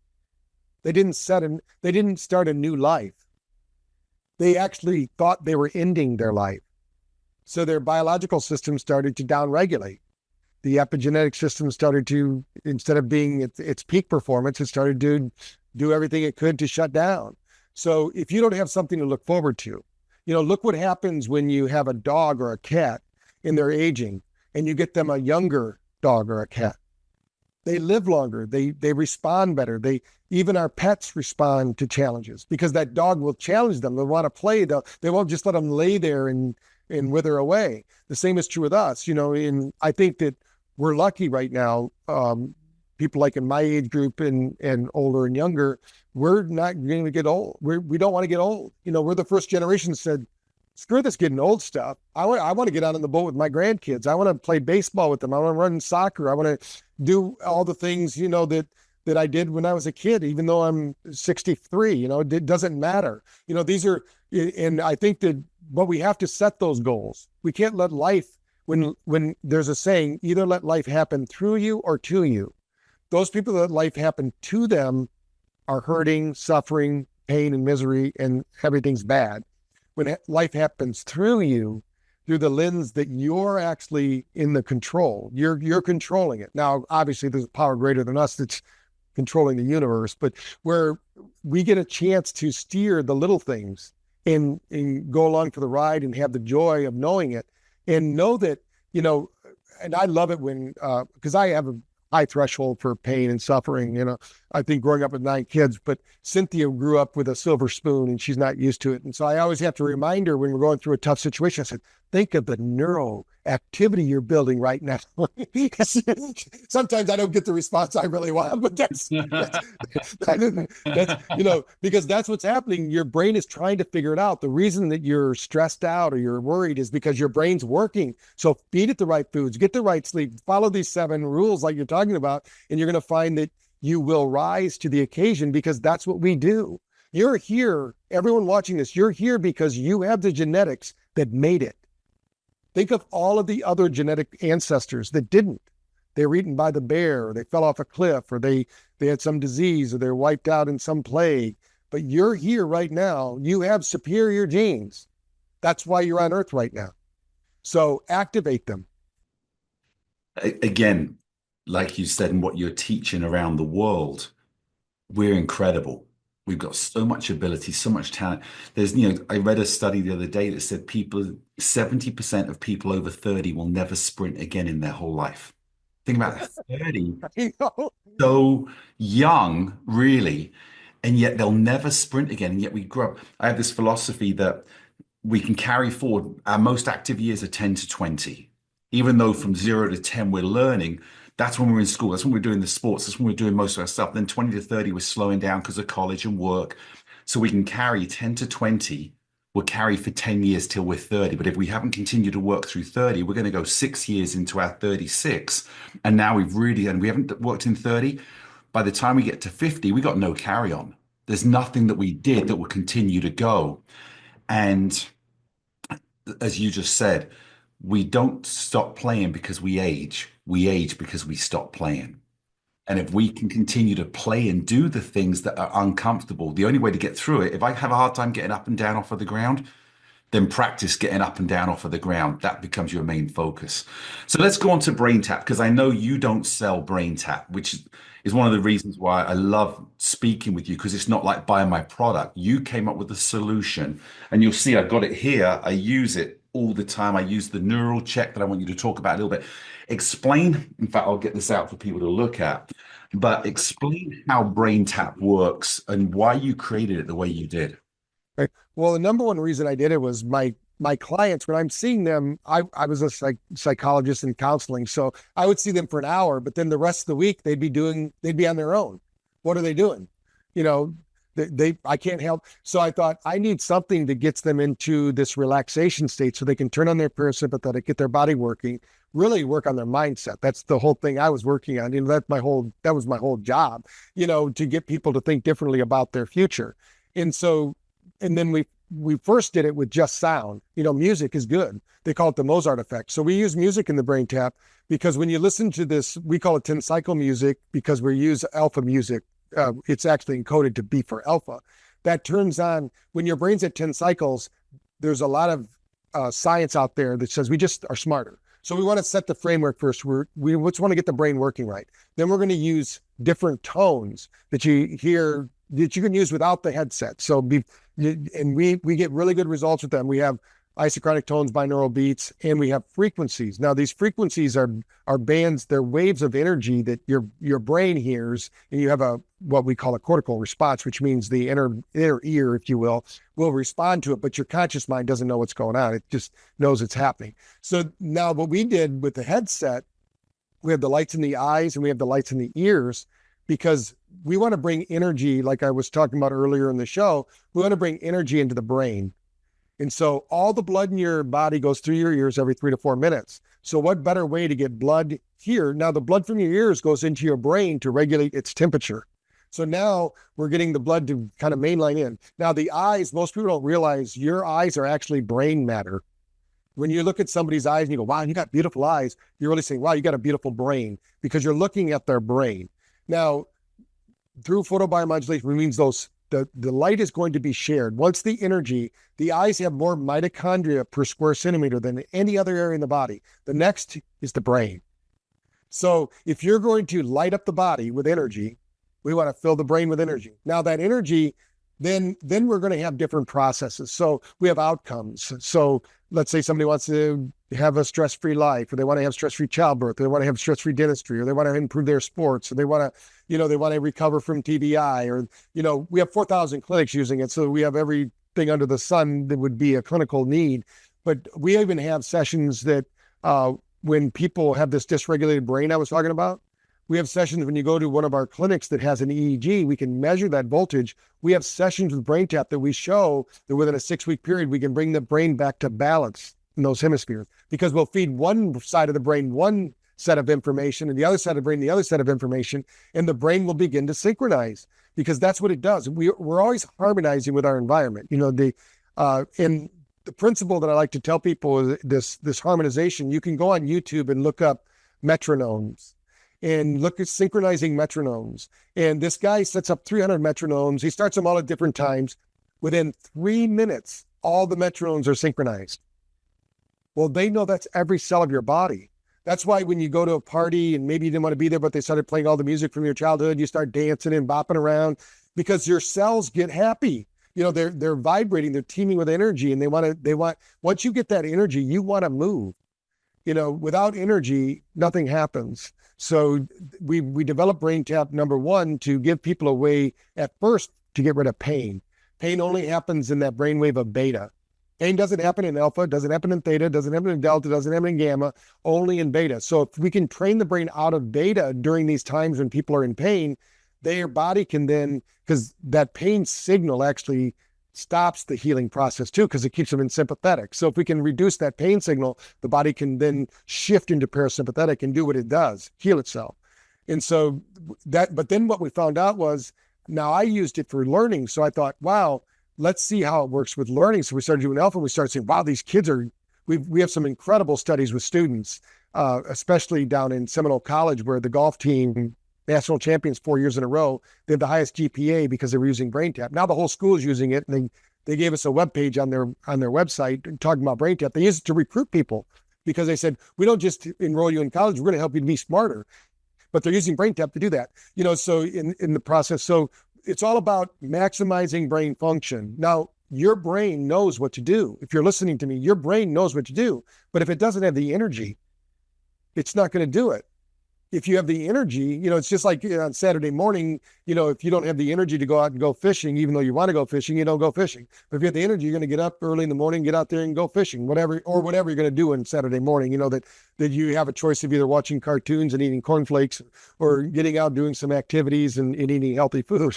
They didn't start a new life. They actually thought they were ending their life. So their biological system started to downregulate. The epigenetic system started to, instead of being at its peak performance, it started to do everything it could to shut down. So if you don't have something to look forward to, look what happens when you have a dog or a cat and they're aging and you get them a younger dog or a cat. They live longer. They respond better. Even our pets respond to challenges because that dog will challenge them. They'll want to play. They won't just let them lay there and wither away. The same is true with us, and I think that we're lucky right now. People like in my age group and older and younger, we're not going to get old. We don't want to get old. We're the first generation that said, screw this getting old stuff. I want to get out on the boat with my grandkids. I want to play baseball with them. I want to run soccer. I want to do all the things, that I did when I was a kid, even though I'm 63, it doesn't matter. These are, and I think that, but we have to set those goals. We can't let life, when there's a saying, either let life happen through you or to you. Those people that life happen to them are hurting, suffering, pain and misery, and everything's bad. When life happens through you, through the lens that you're actually in the control, you're controlling it. Now, obviously there's a power greater than us that's controlling the universe, but where we get a chance to steer the little things and go along for the ride and have the joy of knowing it and know that, and I love it when, because I have a high threshold for pain and suffering. I think growing up with 9 kids, but Cynthia grew up with a silver spoon and she's not used to it. And so I always have to remind her when we're going through a tough situation, I said, think of the neural activity you're building right now. Sometimes I don't get the response I really want, but that's because that's what's happening. Your brain is trying to figure it out. The reason that you're stressed out or you're worried is because your brain's working. So feed it the right foods, get the right sleep, follow these 7 rules like you're talking about, and you're going to find that you will rise to the occasion, because that's what we do. You're here, everyone watching this, you're here because you have the genetics that made it. Think of all of the other genetic ancestors that didn't. They were eaten by the bear, or they fell off a cliff, or they had some disease, or they're wiped out in some plague. But you're here right now. You have superior genes. That's why you're on Earth right now. So activate them. Again, like you said, and what you're teaching around the world, we're incredible. We've got so much ability, so much talent. I read a study the other day that said 70% of people over 30 will never sprint again in their whole life. Think about that, 30, so young, really, and yet they'll never sprint again. And yet we grow up. I have this philosophy that we can carry forward. Our most active years are 10 to 20. Even though from 0 to 10 we're learning, that's when we're in school. That's when we're doing the sports. That's when we're doing most of our stuff. Then 20 to 30, we're slowing down because of college and work. So we can carry 10 to 20. We'll carry for 10 years till we're 30. But if we haven't continued to work through 30, we're going to go 6 years into our 36. And now we haven't worked in 30. By the time we get to 50, we got no carry on. There's nothing that we did that will continue to go. And as you just said, we don't stop playing because we age. We age because we stop playing. And if we can continue to play and do the things that are uncomfortable, the only way to get through it, if I have a hard time getting up and down off of the ground, then practice getting up and down off of the ground. That becomes your main focus. So let's go on to BrainTap, because I know you don't sell BrainTap, which is one of the reasons why I love speaking with you, because it's not like buying my product. You came up with a solution, and you'll see I've got it here. I use it all the time. I use the neural check that I want you to talk about a little bit. Explain, in fact, I'll get this out for people to look at, but explain how BrainTap works and why you created it the way you did. Right. Well, the number one reason I did it was my clients, when I'm seeing them, I was a psychologist in counseling. So I would see them for an hour, but then the rest of the week they'd be on their own. What are they doing? I can't help. So I thought I need something that gets them into this relaxation state so they can turn on their parasympathetic, get their body working, really work on their mindset. That's the whole thing I was working on. That was my whole job, to get people to think differently about their future. And then we first did it with just sound. Music is good. They call it the Mozart effect. So we use music in the BrainTap because when you listen to this, we call it 10 cycle music because we use alpha music. It's actually encoded to be for alpha. That turns on when your brain's at 10 cycles. There's a lot of science out there that says we just are smarter. So we want to set the framework first. We just want to get the brain working right. Then we're going to use different tones that you hear that you can use without the headset. We get really good results with them. We have isochronic tones, binaural beats, and we have frequencies. Now, these frequencies are bands, they're waves of energy that your brain hears, and you have what we call a cortical response, which means the inner ear, if you will respond to it, but your conscious mind doesn't know what's going on. It just knows it's happening. So now what we did with the headset, we have the lights in the eyes and we have the lights in the ears, because we want to bring energy, like I was talking about earlier in the show, we want to bring energy into the brain. And so all the blood in your body goes through your ears every 3 to 4 minutes. So what better way to get blood here? Now the blood from your ears goes into your brain to regulate its temperature. So now we're getting the blood to kind of mainline in. Now the eyes, most people don't realize your eyes are actually brain matter. When you look at somebody's eyes and you go, wow, you got beautiful eyes, you're really saying, wow, you got a beautiful brain, because you're looking at their brain. Now, through photobiomodulation, which means the light is going to be shared. Once the eyes have more mitochondria per square centimeter than any other area in the body. The next is the brain. So if you're going to light up the body with energy, we want to fill the brain with energy. Now that energy, then we're going to have different processes. So we have outcomes. So let's say somebody wants to have a stress-free life, or they want to have stress-free childbirth, or they want to have stress-free dentistry, or they want to improve their sports, or they want to, they want to recover from TBI, or, we have 4,000 clinics using it. So we have everything under the sun that would be a clinical need. But we even have sessions that when people have this dysregulated brain I was talking about, we have sessions when you go to one of our clinics that has an EEG, we can measure that voltage. We have sessions with BrainTap that we show that within a 6-week period, we can bring the brain back to balance in those hemispheres, because we'll feed one side of the brain one set of information and the other side of the brain the other set of information, and the brain will begin to synchronize, because that's what it does. We're always harmonizing with our environment. And the principle that I like to tell people is this harmonization. You can go on YouTube and look up metronomes and look at synchronizing metronomes. And this guy sets up 300 metronomes. He starts them all at different times. Within 3 minutes, all the metronomes are synchronized. Well, they know that's every cell of your body. That's why when you go to a party and maybe you didn't want to be there, but they started playing all the music from your childhood, you start dancing and bopping around, because your cells get happy. They're vibrating, they're teeming with energy, and they want, once you get that energy, you want to move. Without energy, nothing happens. So we developed BrainTap, number one, to give people a way at first to get rid of pain. Pain only happens in that brainwave of beta. Pain doesn't happen in alpha, doesn't happen in theta, doesn't happen in delta, doesn't happen in gamma, only in beta. So if we can train the brain out of beta during these times when people are in pain, their body can then, because that pain signal actually stops the healing process too, because it keeps them in sympathetic. So if we can reduce that pain signal, the body can then shift into parasympathetic and do what it does, heal itself. And so but then what we found out was, now I used it for learning. So I thought, wow, let's see how it works with learning. So we started doing alpha, and we started saying, wow, these kids we have some incredible studies with students, especially down in Seminole College, where the golf team, national champions 4 years in a row, they have the highest GPA because they were using BrainTap. Now the whole school is using it, and they gave us a webpage on their website talking about BrainTap. They use it to recruit people, because they said, we don't just enroll you in college, we're going to help you to be smarter. But they're using BrainTap to do that. So in the process, so it's all about maximizing brain function. Now, your brain knows what to do. If you're listening to me, your brain knows what to do. But if it doesn't have the energy, it's not going to do it. If you have the energy, it's just like on Saturday morning, if you don't have the energy to go out and go fishing, even though you want to go fishing, you don't go fishing. But if you have the energy, you're going to get up early in the morning, get out there and go fishing, whatever you're going to do on Saturday morning, that you have a choice of either watching cartoons and eating cornflakes, or getting out doing some activities and eating healthy food.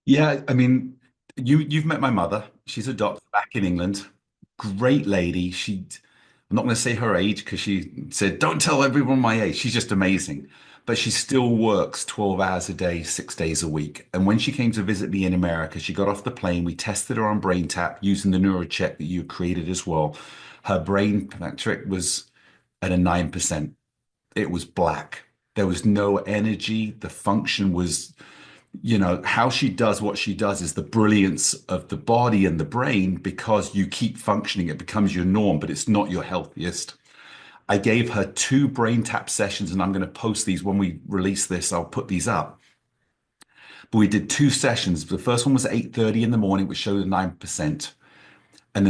Yeah, I mean, you've met my mother. She's a doctor back in England. Great lady. I'm not going to say her age, because she said, don't tell everyone my age. She's just amazing. But she still works 12 hours a day, 6 days a week. And when she came to visit me in America, she got off the plane. We tested her on BrainTap using the neurocheck that you created as well. Her brain metric was at a 9%. It was black. There was no energy. The function was, how she does what she does is the brilliance of the body and the brain, because you keep functioning, it becomes your norm, but it's not your healthiest. I gave her 2 BrainTap sessions, and I'm going to post these when we release this. I'll put these up. But we did 2 sessions. The first one was at 8:30 in the morning, which showed a 9%. And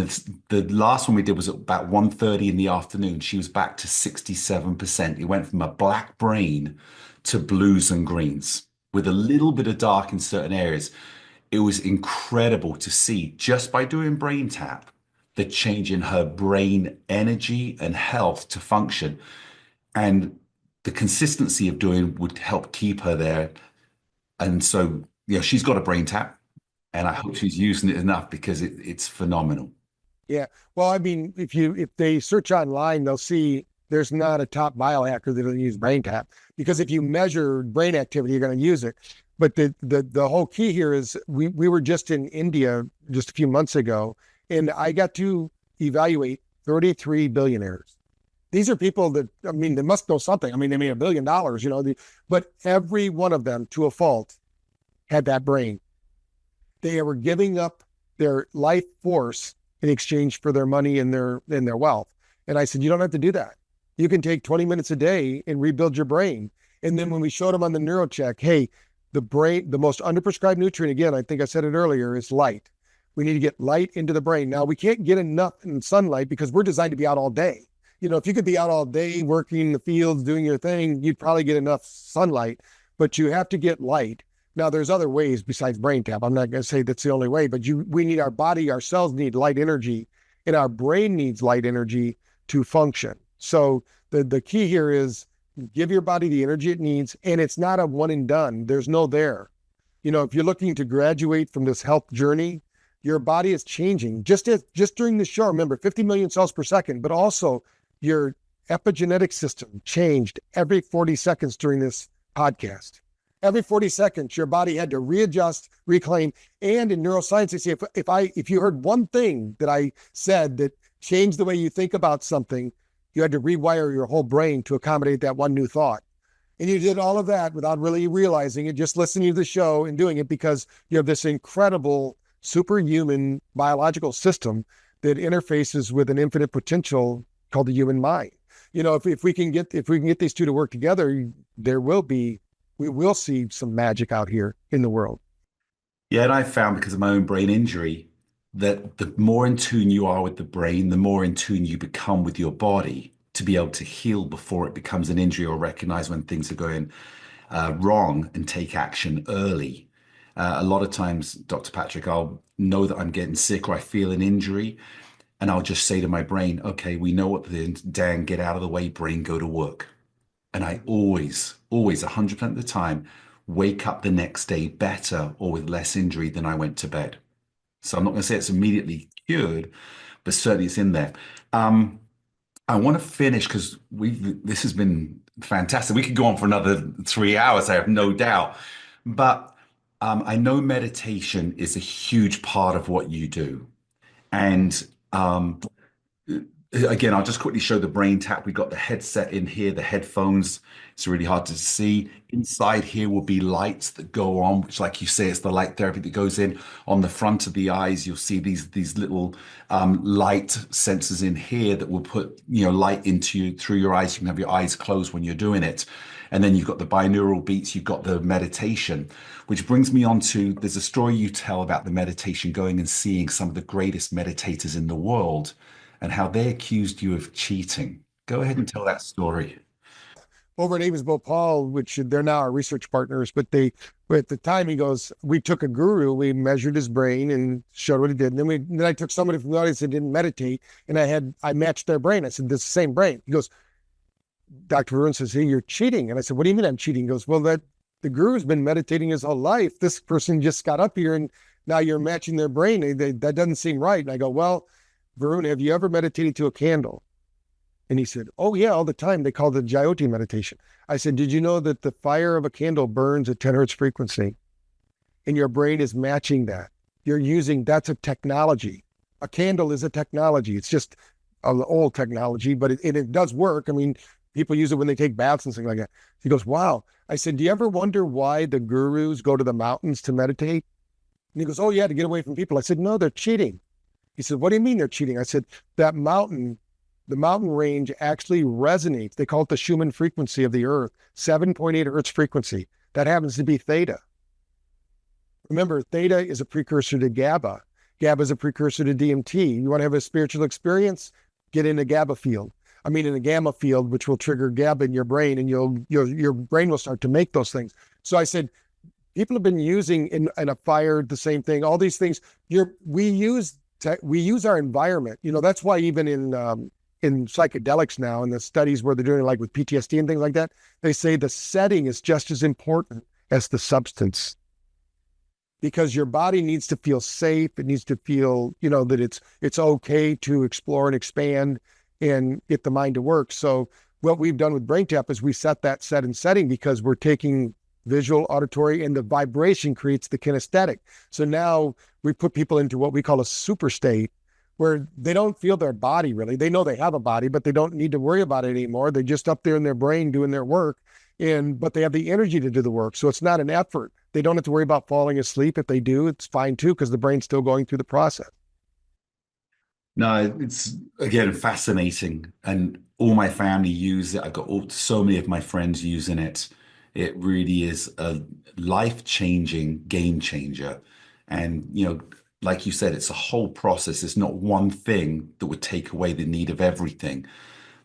the last one we did was at about 1:30 in the afternoon. She was back to 67%. It went from a black brain to blues and greens, with a little bit of dark in certain areas. It was incredible to see, just by doing BrainTap, the change in her brain energy and health to function. And the consistency of doing would help keep her there. And so, she's got a BrainTap, and I hope she's using it enough, because it's phenomenal. Yeah. Well, I mean, if they search online, they'll see there's not a top biohacker that doesn't use BrainTap, because if you measure brain activity, you're going to use it. But the whole key here is we were just in India just a few months ago, and I got to evaluate 33 billionaires. These are people that, they must know something. They made $1 billion, but every one of them, to a fault, had that brain. They were giving up their life force in exchange for their money and their wealth. And I said, you don't have to do that. You can take 20 minutes a day and rebuild your brain. And then when we showed them on the neurocheck, hey, the brain, the most underprescribed nutrient, again, I think I said it earlier, is light. We need to get light into the brain. Now, we can't get enough in sunlight because we're designed to be out all day. If you could be out all day working in the fields, doing your thing, you'd probably get enough sunlight, but you have to get light. Now, there's other ways besides BrainTap. I'm not going to say that's the only way, but we need our body, our cells need light energy, and our brain needs light energy to function. So the key here is give your body the energy it needs, and it's not a one and done. There's no there. If you're looking to graduate from this health journey, your body is changing. Just during the show, remember 50 million cells per second, but also your epigenetic system changed every 40 seconds during this podcast. Every 40 seconds, your body had to readjust, reclaim. And in neuroscience, they say if you heard one thing that I said that changed the way you think about something, you had to rewire your whole brain to accommodate that one new thought. And you did all of that without really realizing it, just listening to the show and doing it because you have this incredible superhuman biological system that interfaces with an infinite potential called the human mind. If we can get these two to work together, we will see some magic out here in the world. Yeah, and I found because of my own brain injury that the more in tune you are with the brain, the more in tune you become with your body to be able to heal before it becomes an injury or recognize when things are going wrong and take action early. A lot of times, Dr. Patrick, I'll know that I'm getting sick or I feel an injury, and I'll just say to my brain, okay, we know what Dan, get out of the way, brain, go to work. And I always 100% of the time, wake up the next day better or with less injury than I went to bed. So I'm not going to say it's immediately cured, but certainly it's in there. I want to finish because this has been fantastic. We could go on for another 3 hours, I have no doubt. But I know meditation is a huge part of what you do. And again, I'll just quickly show the BrainTap. We've got the headset in here, the headphones. It's really hard to see. Inside here will be lights that go on, which, like you say, it's the light therapy that goes in. On the front of the eyes, you'll see these little light sensors in here that will put light into you through your eyes. You can have your eyes closed when you're doing it. And then you've got the binaural beats, you've got the meditation, which brings me on to, there's a story you tell about the meditation, going and seeing some of the greatest meditators in the world and how they accused you of cheating. Go ahead and tell that story. Over at Amos Paul, which they're now our research partners, but at the time he goes, we took a guru, we measured his brain and showed what he did. And then I took somebody from the audience that didn't meditate, and I matched their brain. I said, this is the same brain. He goes, Dr. Varun says, hey, you're cheating. And I said, what do you mean I'm cheating? He goes, well, the guru's been meditating his whole life. This person just got up here and now you're matching their brain. That doesn't seem right. And I go, well, Varun, have you ever meditated to a candle? And he said, oh yeah, all the time. They call it Jyoti meditation. I said, did you know that the fire of a candle burns at 10 hertz frequency? And your brain is matching that. That's a technology. A candle is a technology. It's just an old technology, but it does work. I mean, people use it when they take baths and things like that. He goes, wow. I said, do you ever wonder why the gurus go to the mountains to meditate? And he goes, oh yeah, to get away from people. I said, no, they're cheating. He said, what do you mean they're cheating? I said, the mountain range actually resonates. They call it the Schumann frequency of the earth, 7.8 hertz frequency. That happens to be theta. Remember, theta is a precursor to GABA. GABA is a precursor to DMT. You want to have a spiritual experience? Get in a GABA field. In a gamma field, which will trigger GABA in your brain, and your brain will start to make those things. So I said, people have been using in a fire the same thing. All these things. We use our environment. That's why even in psychedelics now, in the studies where they're doing like with PTSD and things like that, they say the setting is just as important as the substance. Because your body needs to feel safe. It needs to feel, that it's okay to explore and expand and get the mind to work. So what we've done with BrainTap is we set that setting because we're taking visual, auditory, and the vibration creates the kinesthetic. So now we put people into what we call a super state where they don't feel their body really. They know they have a body, but they don't need to worry about it anymore. They're just up there in their brain doing their work, but they have the energy to do the work. So it's not an effort. They don't have to worry about falling asleep. If they do, it's fine too, because the brain's still going through the process. No, it's again fascinating, and all my family use it. I've got so many of my friends using it. It really is a life-changing game changer. And like you said, it's a whole process. It's not one thing that would take away the need of everything,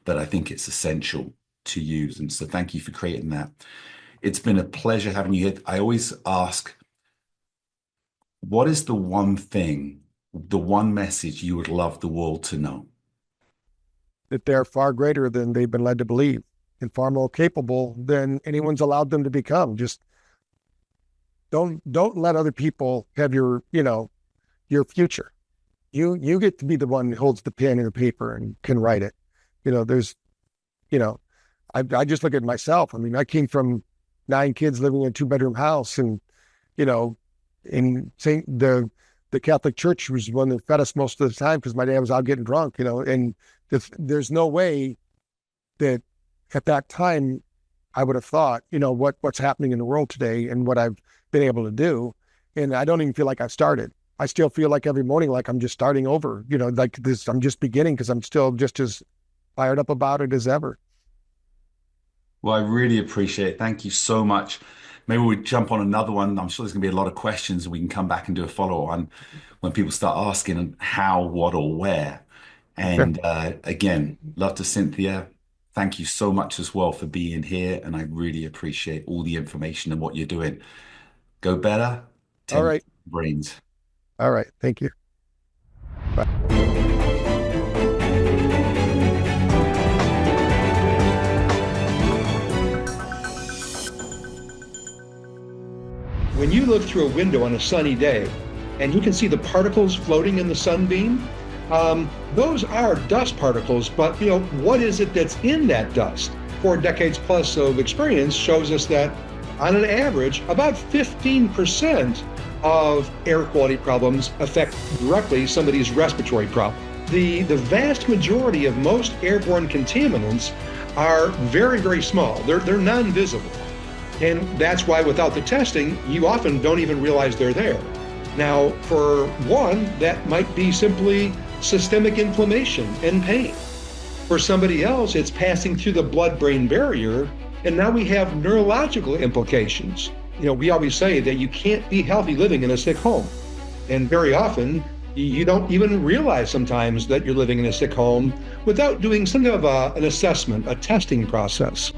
but I think it's essential to use. And so thank you for creating that. It's been a pleasure having you here. I always ask, what is the one thing, the one message you would love the world to know? That they're far greater than they've been led to believe and far more capable than anyone's allowed them to become. Just don't let other people have your future. You get to be the one who holds the pen and the paper and can write it. There's, I just look at myself. I mean, I came from 9 kids living in a 2-bedroom house, and, in the Catholic Church was one that fed us most of the time because my dad was out getting drunk, and there's no way that at that time I would have thought, what's happening in the world today and what I've been able to do. And I don't even feel like I've started. I still feel like every morning, like I'm just starting over, like this, I'm just beginning because I'm still just as fired up about it as ever. Well, I really appreciate it. Thank you so much. Maybe we jump on another one. I'm sure there's going to be a lot of questions, and we can come back and do a follow-on when people start asking how, what, or where. And again, love to Cynthia. Thank you so much as well for being here. And I really appreciate all the information and what you're doing. Go better. All right. Brains. All right. Thank you. Bye. When you look through a window on a sunny day and you can see the particles floating in the sunbeam, those are dust particles, but what is it that's in that dust? 4 decades plus of experience shows us that on an average, about 15% of air quality problems affect directly somebody's respiratory problem. The vast majority of most airborne contaminants are very, very small. They're non-visible. And that's why without the testing, you often don't even realize they're there. Now, for one, that might be simply systemic inflammation and pain. For somebody else, it's passing through the blood-brain barrier, and now we have neurological implications. We always say that you can't be healthy living in a sick home. And very often, you don't even realize sometimes that you're living in a sick home without doing some kind of an assessment, a testing process.